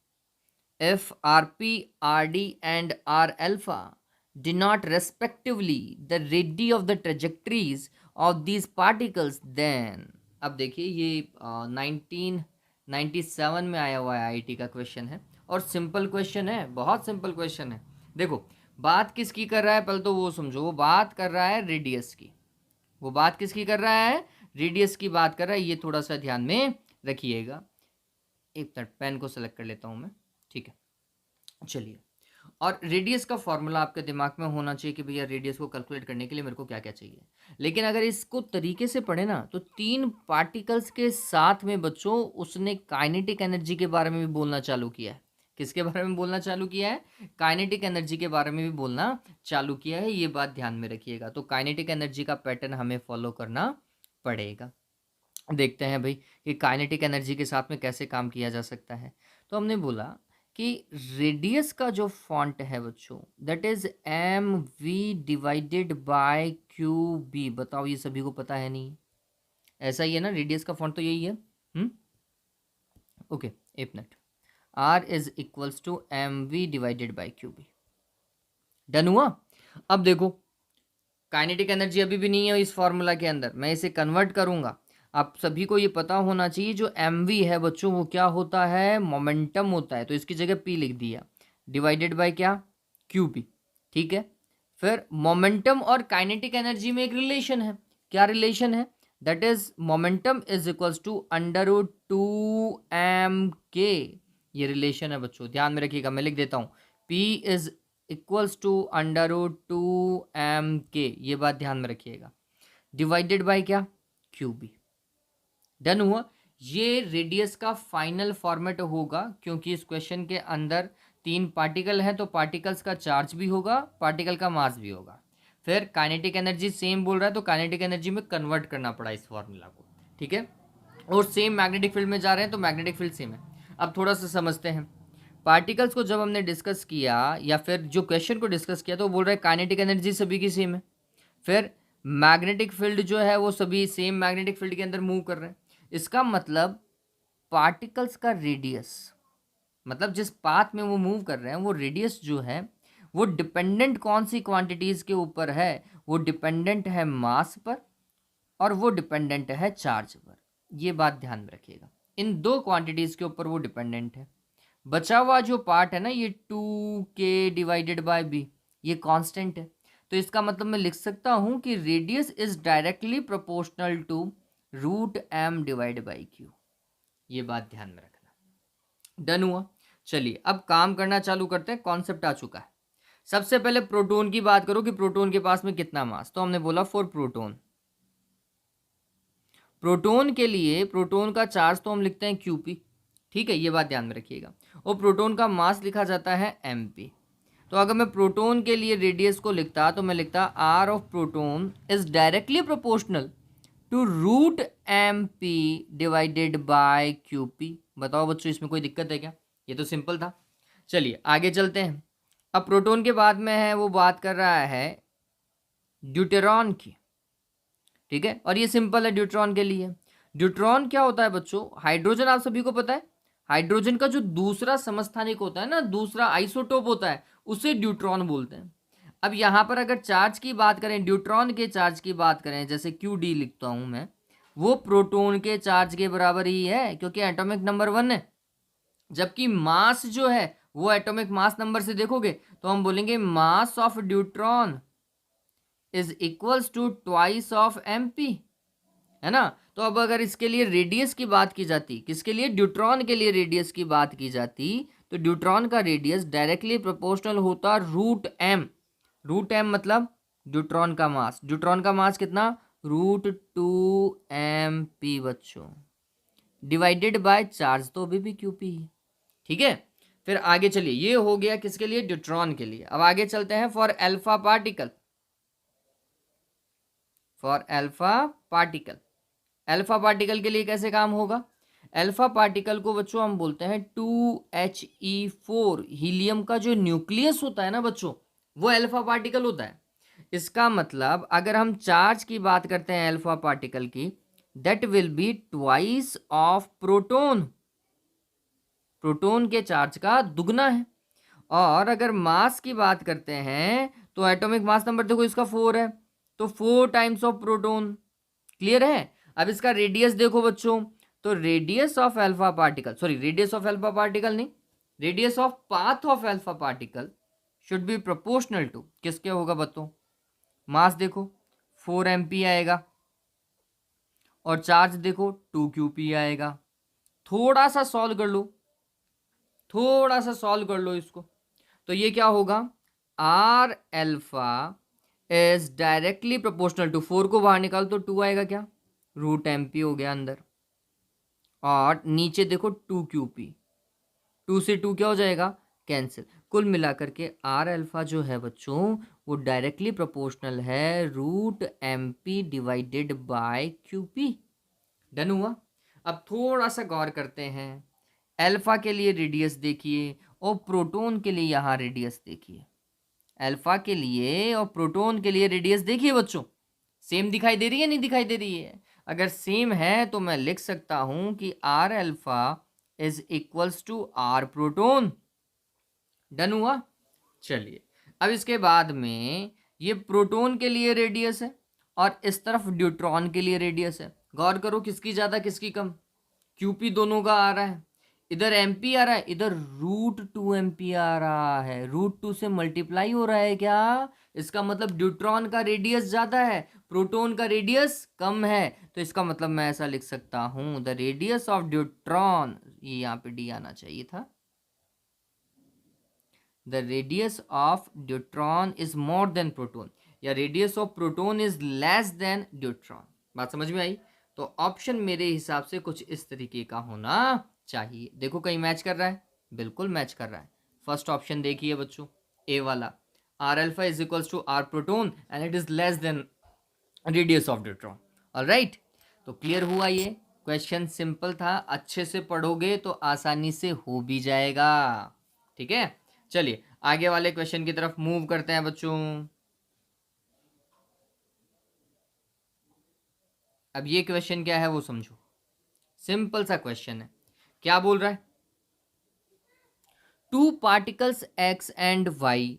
If Rp, Rd and R alpha denote respectively the radii of the trajectories of these particles, then अब देखिए ये 1997 में आया हुआ है आईआईटी का क्वेश्चन है, और सिंपल क्वेश्चन है, बहुत सिंपल क्वेश्चन है। देखो बात किसकी कर रहा है, पहले तो वो समझो, वो बात कर रहा है रेडियस की, वो बात किसकी कर रहा है, रेडियस की बात कर रहा है, ये थोड़ा सा ध्यान में रखिएगा। एक मिनट पेन को सेलेक्ट कर लेता हूं मैं, ठीक है। चलिए, और रेडियस का फॉर्मूला आपके दिमाग में होना चाहिए कि भैया रेडियस को कैलकुलेट करने के लिए मेरे को क्या क्या चाहिए, लेकिन अगर इसको तरीके से पढ़े ना तो तीन पार्टिकल्स के साथ में बच्चों उसने काइनेटिक एनर्जी के बारे में भी बोलना चालू किया है। किसके बारे में बोलना चालू किया है, काइनेटिक एनर्जी के बारे में भी बोलना चालू किया है, ये बात ध्यान में रखिएगा। तो काइनेटिक एनर्जी का पैटर्न हमें फॉलो करना पड़ेगा। देखते हैं भाई कि काइनेटिक एनर्जी के साथ में कैसे काम किया जा सकता है। तो हमने बोला कि रेडियस का जो फॉन्ट है बच्चों, that is M we divided by Q B. बताओ ये सभी को पता है नहीं, ऐसा ही है ना, रेडियस का फॉन्ट तो यही है। ओके एक minute, R is equals to M we divided by Q B, done हुआ। अब देखो काइनेटिक एनर्जी अभी भी नहीं है इस फॉर्मूला के अंदर, मैं इसे कन्वर्ट करूंगा। आप सभी को ये पता होना चाहिए जो एम वी है बच्चों वो क्या होता है, मोमेंटम होता है, तो इसकी जगह पी लिख दिया, डिवाइडेड बाय क्या, क्यू पी, ठीक है। फिर मोमेंटम और काइनेटिक एनर्जी में एक रिलेशन है, क्या रिलेशन है, that is momentum is equals to √2m_k, ये रिलेशन है बच्चों, ध्यान में रखिएगा। मैं लिख देता हूँ, P is equals to √2m_k, ये बात ध्यान में रखिएगा, डिवाइडेड बाय क्या, क्यू बी, डन हुआ। ये रेडियस का फाइनल फॉर्मेट होगा, क्योंकि इस क्वेश्चन के अंदर तीन पार्टिकल हैं, तो पार्टिकल्स का चार्ज भी होगा, पार्टिकल का मास भी होगा। फिर काइनेटिक एनर्जी सेम बोल रहा है, तो काइनेटिक एनर्जी में कन्वर्ट करना पड़ा इस फॉर्मूला को, ठीक है। और सेम मैग्नेटिक फील्ड में जा रहे हैं, तो मैग्नेटिक फील्ड सेम है। अब थोड़ा सा समझते हैं, पार्टिकल्स को जब हमने डिस्कस किया या फिर जो क्वेश्चन को डिस्कस किया, तो वो बोल रहा है काइनेटिक एनर्जी सभी की सेम है, फिर मैग्नेटिक फील्ड जो है वो सभी सेम मैग्नेटिक फील्ड के अंदर मूव कर रहे हैं। इसका मतलब पार्टिकल्स का रेडियस, मतलब जिस पाथ में वो मूव कर रहे हैं वो रेडियस जो है वो डिपेंडेंट कौन सी क्वांटिटीज़ के ऊपर है, वो डिपेंडेंट है मास पर और वो डिपेंडेंट है चार्ज पर, ये बात ध्यान में रखिएगा। इन दो क्वांटिटीज़ के ऊपर वो डिपेंडेंट है। बचा हुआ जो पार्ट है ना, ये 2k डिवाइडेड बाय b, ये कांस्टेंट है, तो इसका मतलब मैं लिख सकता हूँ कि radius is directly proportional to √m divide by Q, ये बात ध्यान में रखना, डन हुआ। चलिए अब काम करना चालू करते हैं, कॉन्सेप्ट आ चुका है। सबसे पहले प्रोटॉन की बात करो कि प्रोटॉन के पास में कितना मास, तो हमने बोला फॉर प्रोटॉन, प्रोटॉन के लिए प्रोटॉन का चार्ज तो हम लिखते हैं क्यूपी, ठीक है, ये बात ध्यान में रखिएगा। और प्रोटॉन का मास लिखा जाता है mp। तो अगर मैं प्रोटॉन के लिए रेडियस को लिखता तो मैं लिखता r of proton is directly proportional to root mp divided by qp। बताओ बच्चों, इसमें कोई दिक्कत है क्या? ये तो सिंपल था। चलिए आगे चलते हैं। अब प्रोटॉन के बाद में है वो बात कर रहा है ड्यूटेरॉन की, ठीक है, और ये सिंपल है ड्यूट्रॉन के लिए। ड्यूट्रॉन क्या होता है बच्चों? हाइड्रोजन आप सभी को पता है, हाइड्रोजन का जो दूसरा समस्थानिक होता है ना, दूसरा आइसोटोप होता है, उसे ड्यूट्रॉन बोलते हैं। अब यहाँ पर अगर चार्ज की बात करें, ड्यूट्रॉन के चार्ज की बात करें, जैसे QD लिखता हूं मैं, वो प्रोटॉन के चार्ज के बराबर ही है क्योंकि एटॉमिक नंबर 1 है। जबकि मास जो है वो एटॉमिक मास नंबर से देखोगे तो हम बोलेंगे mass of deuteron is equals to twice of mp, है ना। तो अब अगर इसके लिए रेडियस की बात की जाती, किसके लिए? ड्यूट्रॉन के लिए रेडियस की बात की जाती, तो ड्यूट्रॉन का रेडियस डायरेक्टली प्रोपोर्शनल होता रूट m। रूट m मतलब ड्यूट्रॉन का मास। ड्यूट्रॉन का मास कितना? √2mp बच्चों, डिवाइडेड बाय चार्ज तो अभी भी QP ही, ठीक है। फिर आगे चलिए, ये हो गया किसके लिए? ड्यूट्रॉन के लिए। अब आगे चलते हैं for alpha particle. For alpha particle, alpha particle के लिए कैसे काम होगा? अल्फा पार्टिकल को बच्चों हम बोलते हैं 2He4। हीलियम का जो न्यूक्लियस होता है ना बच्चों, वो अल्फा पार्टिकल होता है। इसका मतलब अगर हम चार्ज की बात करते हैं अल्फा पार्टिकल की, that will be twice of proton. Proton के चार्ज का दुगना है। और अगर मास की बात करते हैं तो एटॉमिक मास नंबर देखो इसका 4 है, तो 4 टाइम्स ऑफ प्रोटॉन। क्लियर है? अब इसका रेडियस देखो बच्चों, तो radius of alpha particle, sorry radius of alpha particle नहीं, radius of path of alpha particle should be proportional to किसके होगा बताओ? मास देखो 4 mp आएगा और चार्ज देखो 2 QP आएगा। थोड़ा सा सॉल्व कर लो, थोड़ा सा सॉल्व कर लो इसको, तो ये क्या होगा? R alpha is directly proportional to 4 को बाहर निकाल तो 2 आएगा, क्या? √mp हो गया अंदर, और नीचे देखो 2 QP, 2 से 2 क्या हो जाएगा? कैंसिल। कुल मिलाकर के R अल्फा जो है बच्चों वो डायरेक्टली प्रोपोर्शनल है √mp divided by QP। Done हुआ? अब थोड़ा सा गौर करते हैं, अल्फा के लिए रेडियस देखिए और प्रोटॉन के लिए यहाँ रेडियस देखिए। अल्फा के लिए और प्रोटॉन के लिए रेडियस देखिए बच्चों, सेम दिखाई दे रही है नहीं दिखाई दे रही है? अगर सेम है तो मैं लिख सकता हूं कि R alpha is equals to R proton. Done हुआ? चलिए अब इसके बाद में ये प्रोटॉन के लिए रेडियस है और इस तरफ न्यूट्रॉन के लिए रेडियस है। गौर करो किसकी ज़्यादा किसकी कम? QP दोनों का आ रहा है, इधर MP आ रहा है, इधर √2mp आ रहा है। √2 से मल्टीप्लाई हो रहा है क्या? इसका मतलब ड्यूट्रॉन का रेडियस ज़्यादा है, प्रोटॉन का रेडियस कम है। तो इसका मतलब मैं ऐसा लिख सकता हूँ, द रेडियस ऑफ ड्यूट्रॉन, ये यहाँ पे D आना चाहिए था, the radius of deuteron is more than proton, या radius of proton is less than deuteron. बात समझ में आई? तो ऑप्शन मेरे हिसाब से कुछ इस तरीके का होना चाहिए। देखो कहीं मैच कर रहा है? बिल्कुल मैच कर रहा है। फर्स्ट ऑप्शन देखिए बच्चों, ए वाला, R alpha is equals to R proton and it is less than radius of deuteron. Alright, तो क्लियर हुआ? ये क्वेश्चन सिंपल था, अच्छे से पढ़ोगे तो आसानी से हो भी जाएगा। ठीक है, चलिए आगे वाले क्वेश्चन की तरफ मूव करते हैं बच्चों। अब ये क्वेश्चन क्या है वो समझो, सिंपल सा क्वेश्चन है। क्या बोल रहा है? 2 particles X and Y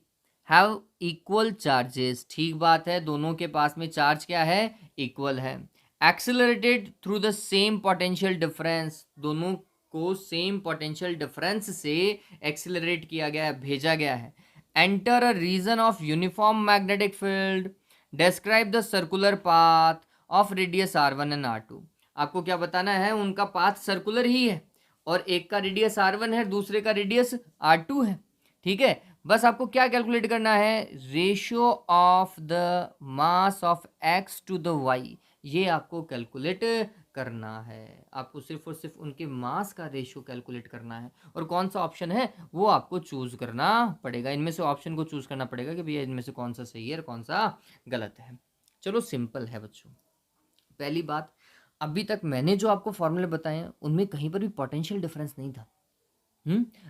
have equal charges. ठीक बात है, दोनों के पास में चार्ज क्या है? इक्वल है। Accelerated through the same potential difference, दोनों को सेम पोटेंशियल डिफरेंस से एक्सेलरेट किया गया है, भेजा गया है। Enter a region of uniform magnetic field, describe the circular path of radius R1 and R2। आपको क्या बताना है? उनका पाथ सर्कुलर ही है और एक का रेडियस R1 है, दूसरे का रेडियस R2 है। ठीक है, बस आपको क्या कैलकुलेट करना है? Ratio of the mass of X to the Y, ये आपको कैलकुलेट करना है, आपको सिर्फ और सिर्फ उनके मास का रेशियो कैलकुलेट करना है। और कौन सा ऑप्शन है वो आपको चूज करना पड़ेगा, इनमें से ऑप्शन को चूज करना पड़ेगा कि भैया इनमें से कौन सा सही है और कौन सा गलत है। चलो सिंपल है बच्चों। पहली बात, अभी तक मैंने जो आपको फॉर्मूले बताए हैं उनमें कहीं पर भी पोटेंशियल डिफरेंस नहीं था।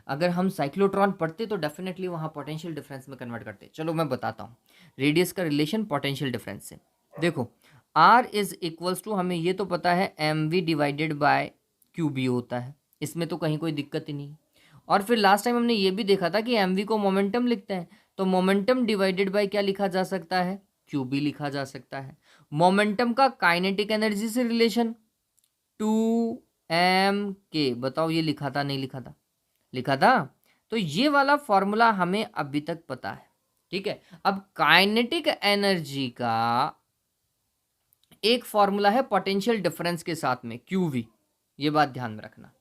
अगर हम साइक्लोट्रॉन पढ़ते तो डेफिनेटली वहां पोटेंशियल डिफरेंस में कन्वर्ट करते। चलो मैं बताता हूँ रेडियस का रिलेशन पोटेंशियल डिफरेंस से। देखो R इज इक्वल्स टू, हमें ये तो पता है M we divided by Q B होता है, इसमें तो कहीं कोई दिक्कत ही नहीं। और फिर लास्ट टाइम हमने ये भी देखा था कि एम वी को मोमेंटम लिखते हैं, तो मोमेंटम डिवाइडेड बाय क्या लिखा जा सकता है, क्यू बी लिखा जा सकता है। मोमेंटम का काइनेटिक एनर्जी से रिलेशन 2m k, बताओ ये लिखा था नहीं लिखा था, लिखा था। तो ये वाला फॉर्मूला हमें अभी तक पता है, ठीक है। अब काइनेटिक एनर्जी का एक फॉर्मूला है पोटेंशियल डिफरेंस के साथ में QV, ये बात ध्यान में रखना।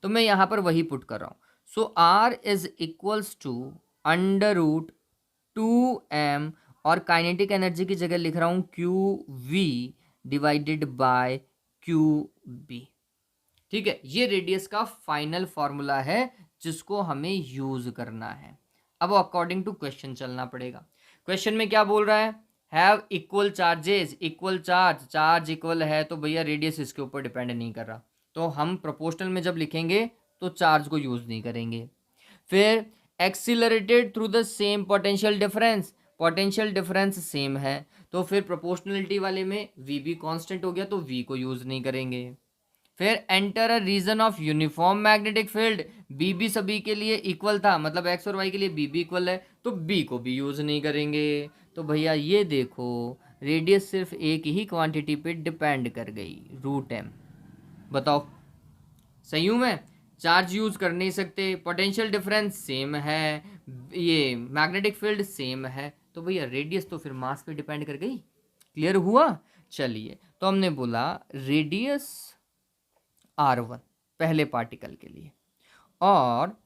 तो मैं यहां पर वही पुट कर रहा हूं। So R is equals to √2m, और काइनेटिक एनर्जी की जगह लिख रहा हूं QV डिवाइडेड बाय QB, ठीक है। ये रेडियस का फाइनल फॉर्मूला है जिसको हमें यूज करना है। अब अकॉर्डिंग टू क्वेश्चन चलना पड़ेगा। क्वेश्चन में क्या बोल रहा है, have equal charges, equal charge, charge equal है तो भैया रेडियस इसके ऊपर डिपेंड नहीं कर रहा, तो हम प्रोपोर्शनल में जब लिखेंगे तो चार्ज को यूज नहीं करेंगे। फिर accelerated through the same potential difference, potential difference same है, तो फिर प्रोपोर्शनलिटी वाले में वी भी कांस्टेंट हो गया तो वी को यूज नहीं करेंगे। फिर enter a region of uniform magnetic field, B भी सभी के लिए इक्वल था, मतलब एक्स और वाई के लिए बी भी इक्वल है, तो बी को भी यूज नहीं करेंगे। तो भैया ये देखो रेडियस सिर्फ एक ही क्वांटिटी पे डिपेंड कर गई, √m। बताओ सही हूं मैं, चार्ज यूज कर नहीं सकते, पोटेंशियल डिफरेंस सेम है, ये मैग्नेटिक फील्ड सेम है, तो भैया रेडियस तो फिर मास पे डिपेंड कर गई। क्लियर हुआ। चलिए तो हमने बोला रेडियस R1 पहले पार्टिकल के लिए, और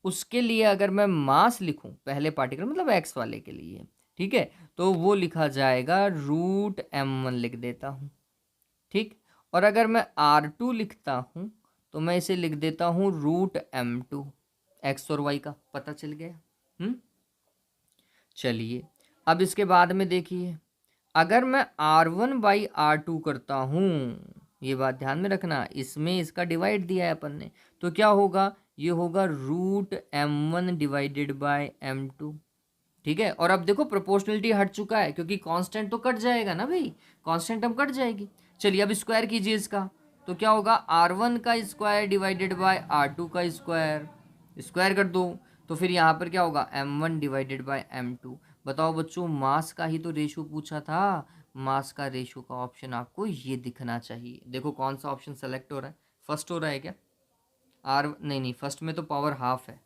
उसके लिए अगर मैं मास लिखूं पहले पार्टिकल मतलब x वाले के लिए, ठीक है, तो वो लिखा जाएगा √m1 लिख देता हूं, ठीक। और अगर मैं R2 लिखता हूं तो मैं इसे लिख देता हूं √m2, x और y का पता चल गया। चलिए अब इसके बाद में देखिए, अगर मैं R1/R2 करता हूं, ये बात ध्यान में रखना, इसमें इसका डिवाइड दिया है अपन ने, तो क्या होगा, ये होगा √m1 डिवाइडेड बाय m2, ठीक है। और अब देखो प्रोपोर्शनलिटी हट चुका है क्योंकि कांस्टेंट तो कट जाएगा ना भाई, कांस्टेंट अब कट जाएगी। चलिए अब स्क्वायर कीजिए इसका, तो क्या होगा R1 का स्क्वायर डिवाइडेड बाय R2 का स्क्वायर, स्क्वायर कर दो, तो फिर यहाँ पर क्या होगा m1 डिवाइडेड बाय m2। बताओ बच्चों मास का ही तो रेशो पूछा था, मास का रेशो का ऑप्शन आपको ये दिखना चाहिए। देखो कौन सा ऑप्शन सेलेक्ट हो रहा है, फर्स्ट हो रहा है क्या, नहीं फर्स्ट में तो पावर हाफ है,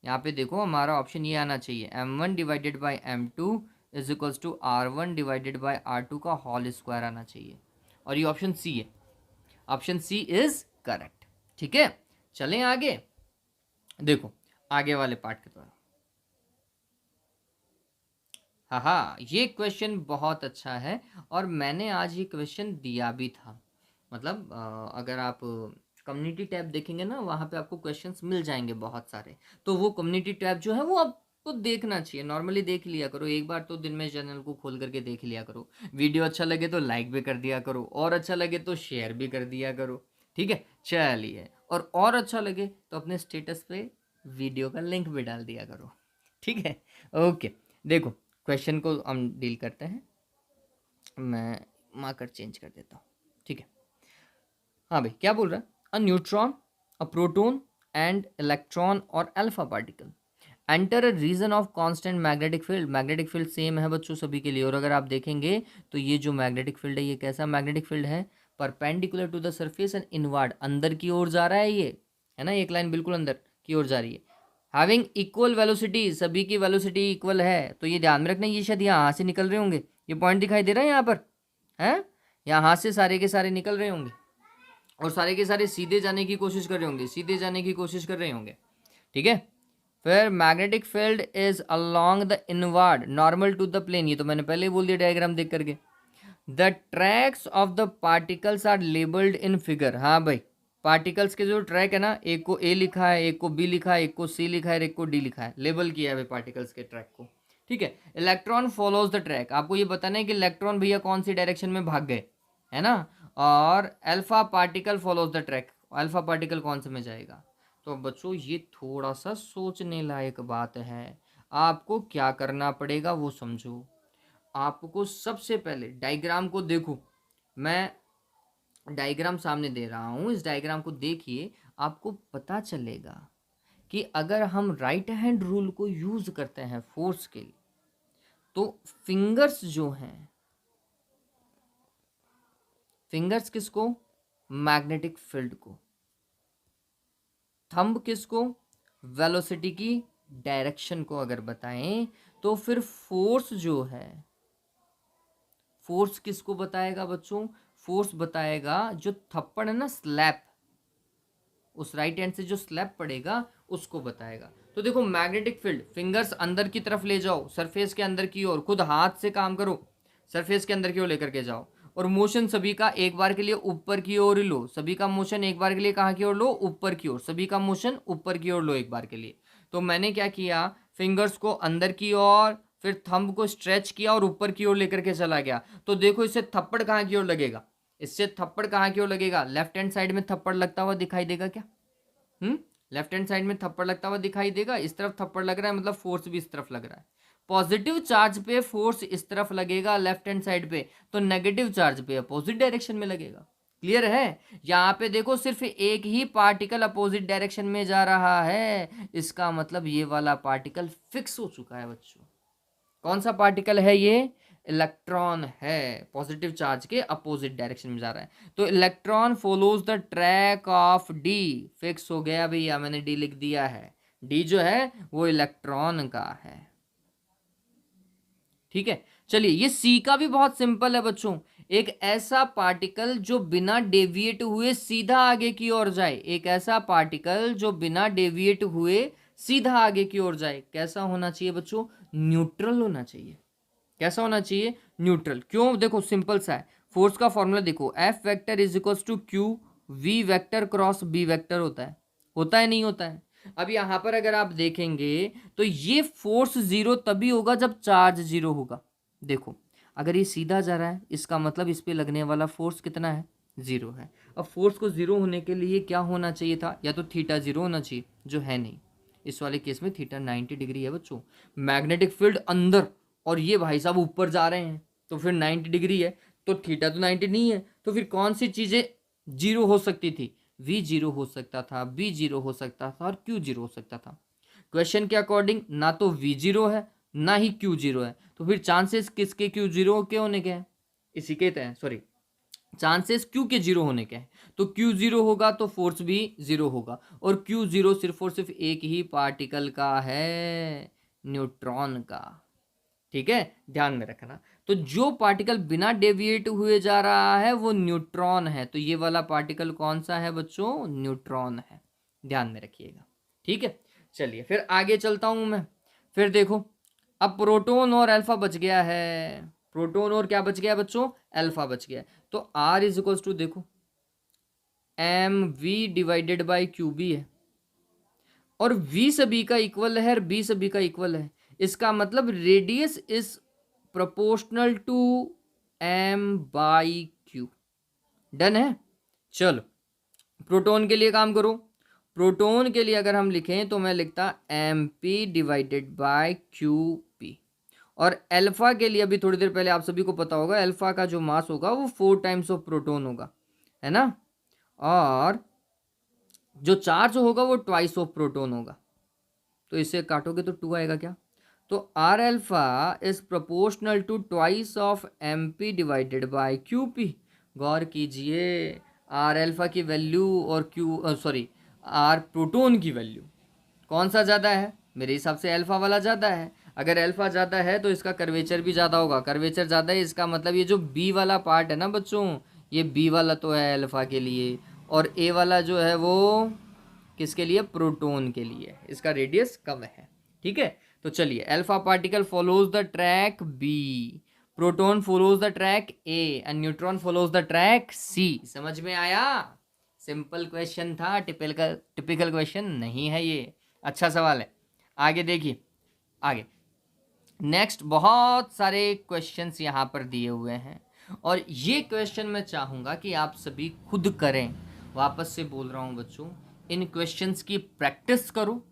यहाँ पे देखो हमारा ऑप्शन ये आना चाहिए m1 divided by m2 is equals to R1 divided by R2 का होल स्क्वायर आना चाहिए, और ये ऑप्शन सी है, ऑप्शन सी इज करेक्ट, ठीक है। चलें आगे, देखो आगे वाले पार्ट के द्वारा, हाँ ये क्वेश्चन बहुत अच्छा है और मैंने आज ये क्वेश्चन दिया भी था, मतलब अगर आप कम्युनिटी टैब देखेंगे ना वहाँ पे आपको क्वेश्चंस मिल जाएंगे बहुत सारे, तो वो कम्युनिटी टैब जो है वो आपको देखना चाहिए, नॉर्मली देख लिया करो, एक बार तो दिन में चैनल को खोल करके देख लिया करो, वीडियो अच्छा लगे तो लाइक भी कर दिया करो, और अच्छा लगे तो शेयर भी कर दिया करो, ठीक है। चलिए और अच्छा लगे तो अपने स्टेटस पे वीडियो का लिंक भी डाल दिया करो, ठीक है। ओके देखो क्वेश्चन को हम डील करते हैं, मैं मार्कर चेंज कर देता हूँ, ठीक है। हाँ भाई क्या बोल रहा है, a neutron, a proton and electron और alpha particle enter a region of constant magnetic field, magnetic field same है बच्चों सभी के लिए, और अगर आप देखेंगे तो ये जो मैग्नेटिक फील्ड है ये कैसा मैग्नेटिक फील्ड है, perpendicular to the surface and inward, अंदर की ओर जा रहा है ये, है ना, एक लाइन बिल्कुल अंदर की ओर जा रही है, हैविंग इक्वल वेलोसिटी, सभी की वेलोसिटी इक्वल है, तो ये ध्यान में रखना, ये शायद यहाँ से निकल रहे होंगे, ये पॉइंट दिखाई दे रहा है यहाँ पर, है यहाँ से सारे के सारे निकल रहे होंगे और सारे के सारे सीधे जाने की कोशिश कर रहे होंगे, सीधे जाने की कोशिश कर रहे होंगे, ठीक है। फिर magnetic field is along the inward normal to the plane, ये तो मैंने पहले ही बोल दिया डायग्राम देख करके, the tracks of the particles are labelled in figure. हाँ भाई, पार्टिकल्स के जो ट्रैक है ना, एक को ए लिखा है, एक को बी लिखा है, एक को सी लिखा है, एक को डी लिखा है, लेबल किया है भाई पार्टिकल्स के ट्रैक को। ठीक है, इलेक्ट्रॉन फॉलोज द ट्रैक, आपको ये बताना है कि इलेक्ट्रॉन भैया कौन सी डायरेक्शन में भाग गए, है ना। और alpha particle follows the track, alpha particle कौन से में जाएगा। तो बच्चों ये थोड़ा सा सोचने लायक बात है, आपको क्या करना पड़ेगा वो समझो। आपको सबसे पहले डायग्राम को देखो, मैं डायग्राम सामने दे रहा हूं, इस डायग्राम को देखिए, आपको पता चलेगा कि अगर हम राइट हैंड रूल को यूज करते हैं फोर्स के लिए, तो फिंगर्स जो हैं, फिंगर्स किसको, मैग्नेटिक फील्ड को, थंब किसको, वेलोसिटी की डायरेक्शन को अगर बताएं, तो फिर फोर्स जो है, फोर्स किसको बताएगा बच्चों, फोर्स बताएगा जो थप्पड़ है ना, स्लैप, उस राइट हैंड से जो स्लैप पड़ेगा उसको बताएगा। तो देखो मैग्नेटिक फील्ड, फिंगर्स अंदर की तरफ ले जाओ, सरफेस के अंदर की ओर, खुद हाथ से काम करो, सरफेस के अंदर की ओर लेकर के जाओ, और मोशन सभी का एक बार के लिए ऊपर की ओर लो, सभी का मोशन एक बार के लिए कहाँ की ओर लो, ऊपर की ओर, सभी का मोशन ऊपर की ओर लो एक बार के लिए। तो मैंने क्या किया, फिंगर्स को अंदर की ओर, फिर थंब को स्ट्रेच किया और ऊपर की ओर लेकर के चला गया। तो देखो इससे थप्पड़ कहाँ की ओर लगेगा, इससे थप्पड़ कहाँ की ओर लगेगा, लेफ्ट हैंड साइड में थप्पड़ लगता हुआ दिखाई देगा क्या, लेफ्ट हैंड साइड में थप्पड़ लगता हुआ दिखाई देगा। इस तरफ थप्पड़ लग रहा है, मतलब फोर्स भी इस तरफ लग रहा है। पॉजिटिव चार्ज पे फोर्स इस तरफ लगेगा लेफ्ट हैंड साइड पे, तो नेगेटिव चार्ज पे अपोजिट डायरेक्शन में लगेगा। क्लियर है, यहाँ पे देखो सिर्फ एक ही पार्टिकल अपोजिट डायरेक्शन में जा रहा है, इसका मतलब ये वाला पार्टिकल फिक्स हो चुका है बच्चों। कौन सा पार्टिकल है ये, इलेक्ट्रॉन है, पॉजिटिव चार्ज के अपोजिट डायरेक्शन में जा रहा है। तो electron follows the track of D, fix हो गया भैया, मैंने डी लिख दिया है, डी जो है वो इलेक्ट्रॉन का है। ठीक है, चलिए ये सी का भी बहुत सिंपल है बच्चों, एक ऐसा पार्टिकल जो बिना डेविएट हुए सीधा आगे की ओर जाए, एक ऐसा पार्टिकल जो बिना डेविएट हुए सीधा आगे की ओर जाए, कैसा होना चाहिए बच्चों, न्यूट्रल होना चाहिए। कैसा होना चाहिए, न्यूट्रल। क्यों, देखो सिंपल सा है, फोर्स का फॉर्मूला देखो, F vector is equal to Q v vector cross B vector होता है नहीं होता है। अब यहां पर अगर आप देखेंगे तो ये फोर्स जीरो तभी होगा जब चार्ज जीरो होगा। देखो अगर ये सीधा जा रहा है, इसका मतलब इस पे लगने वाला फोर्स कितना है, जीरो है। अब फोर्स को जीरो होने के लिए क्या होना चाहिए था, या तो थीटा जीरो होना चाहिए, जो है नहीं, इस वाले केस में थीटा 90 डिग्री है बच्चों। मैग्नेटिक फील्ड अंदर और ये भाई साहब ऊपर जा रहे हैं, तो फिर 90 डिग्री है, तो थीटा तो 90 नहीं है, तो फिर कौन सी चीजें जीरो हो सकती थी, वी जीरो हो सकता था, बी जीरो हो सकता था, और क्यू जीरो हो सकता था। क्वेश्चन के अकॉर्डिंग ना तो वी जीरो है ना ही क्यू जीरो है, तो फिर चांसेस किसके क्यू जीरो के होने के हैं, इसी के हैं, सॉरी चांसेस क्यू के जीरो होने के हैं। तो क्यू जीरो होगा तो फोर्स भी जीरो होगा, और क्यू जीरो सिर्फ और सिर्फ एक ही पार्टिकल का है, न्यूट्रॉन का। ठीक है, ध्यान में रखना। तो जो पार्टिकल बिना डेविएट हुए जा रहा है वो न्यूट्रॉन है, तो ये वाला पार्टिकल कौन सा है बच्चों, न्यूट्रॉन है, ध्यान में रखिएगा। ठीक है, चलिए फिर आगे चलता हूं मैं। फिर देखो अब प्रोटॉन और अल्फा बच गया है, प्रोटॉन और क्या बच गया बच्चों, अल्फा बच गया। तो आर इज इक्वल टू देखो m we divided by Q B है, और v सभी का इक्वल है और b सभी का इक्वल है, इसका मतलब radius is proportional to m by q. Done है, चलो प्रोटॉन के लिए काम करो। प्रोटॉन के लिए अगर हम लिखें तो मैं लिखता m P divided by Q p, और अल्फा के लिए अभी थोड़ी देर पहले आप सभी को पता होगा अल्फा का जो मास होगा वो 4 टाइम्स ऑफ प्रोटॉन होगा, है ना, और जो चार्ज होगा वो ट्वाइस ऑफ प्रोटॉन होगा। तो इसे काटोगे तो 2 आएगा क्या, तो R alpha is proportional to twice of M P divided by Q P. गौर कीजिए, आर अल्फा की वैल्यू और क्यू सॉरी आर प्रोटॉन की वैल्यू कौन सा ज़्यादा है, मेरे हिसाब से अल्फा वाला ज़्यादा है। अगर अल्फा ज़्यादा है तो इसका कर्वेचर भी ज़्यादा होगा, कर्वेचर ज़्यादा है, इसका मतलब ये जो बी वाला पार्ट है ना बच्चों, ये बी वाला तो है अल्फा के लिए, और ए वाला जो है वो किसके लिए, प्रोटॉन के लिए, इसका रेडियस कम है। ठीक है, तो चलिए alpha particle follows the track B, proton follows the track A and neutron follows the track C. समझ में आया? सिंपल क्वेश्चन था, टिपिकल क्वेश्चन नहीं है ये, अच्छा सवाल है। आगे देखिए, आगे नेक्स्ट बहुत सारे क्वेश्चंस यहाँ पर दिए हुए हैं और ये क्वेश्चन मैं चाहूँगा कि आप सभी खुद करें। वापस से बोल रहा हूँ बच्चों, इन क्वेश्चंस की प्रैक्टिस करो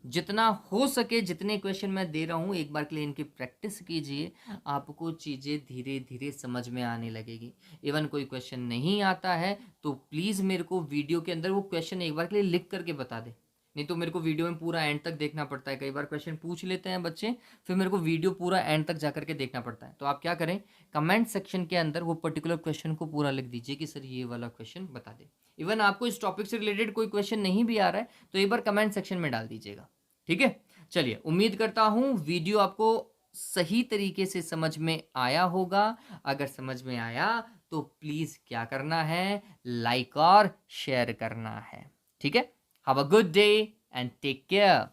जितना हो सके। जितने क्वेश्चन मैं दे रहा हूँ एक बार के लिए इनकी प्रैक्टिस कीजिए, आपको चीज़ें धीरे धीरे समझ में आने लगेगी। इवन कोई क्वेश्चन नहीं आता है तो प्लीज़ मेरे को वीडियो के अंदर वो क्वेश्चन एक बार के लिए लिख करके बता दे, नहीं तो मेरे को वीडियो में पूरा एंड तक देखना पड़ता है। कई बार क्वेश्चन पूछ लेते हैं बच्चे, फिर मेरे को वीडियो पूरा एंड तक जा करके देखना पड़ता है। तो आप क्या करें, कमेंट सेक्शन के अंदर वो पर्टिकुलर क्वेश्चन को पूरा लिख दीजिए कि सर ये वाला क्वेश्चन बता दे। इवन आपको इस टॉपिक से रिलेटेड कोई क्वेश्चन नहीं भी आ रहा है तो एक बार कमेंट सेक्शन में डाल दीजिएगा, ठीक है। चलिए, उम्मीद करता हूँ वीडियो आपको सही तरीके से समझ में आया होगा। अगर समझ में आया तो प्लीज़ क्या करना है, लाइक और शेयर करना है, ठीक है। Have a good day and take care.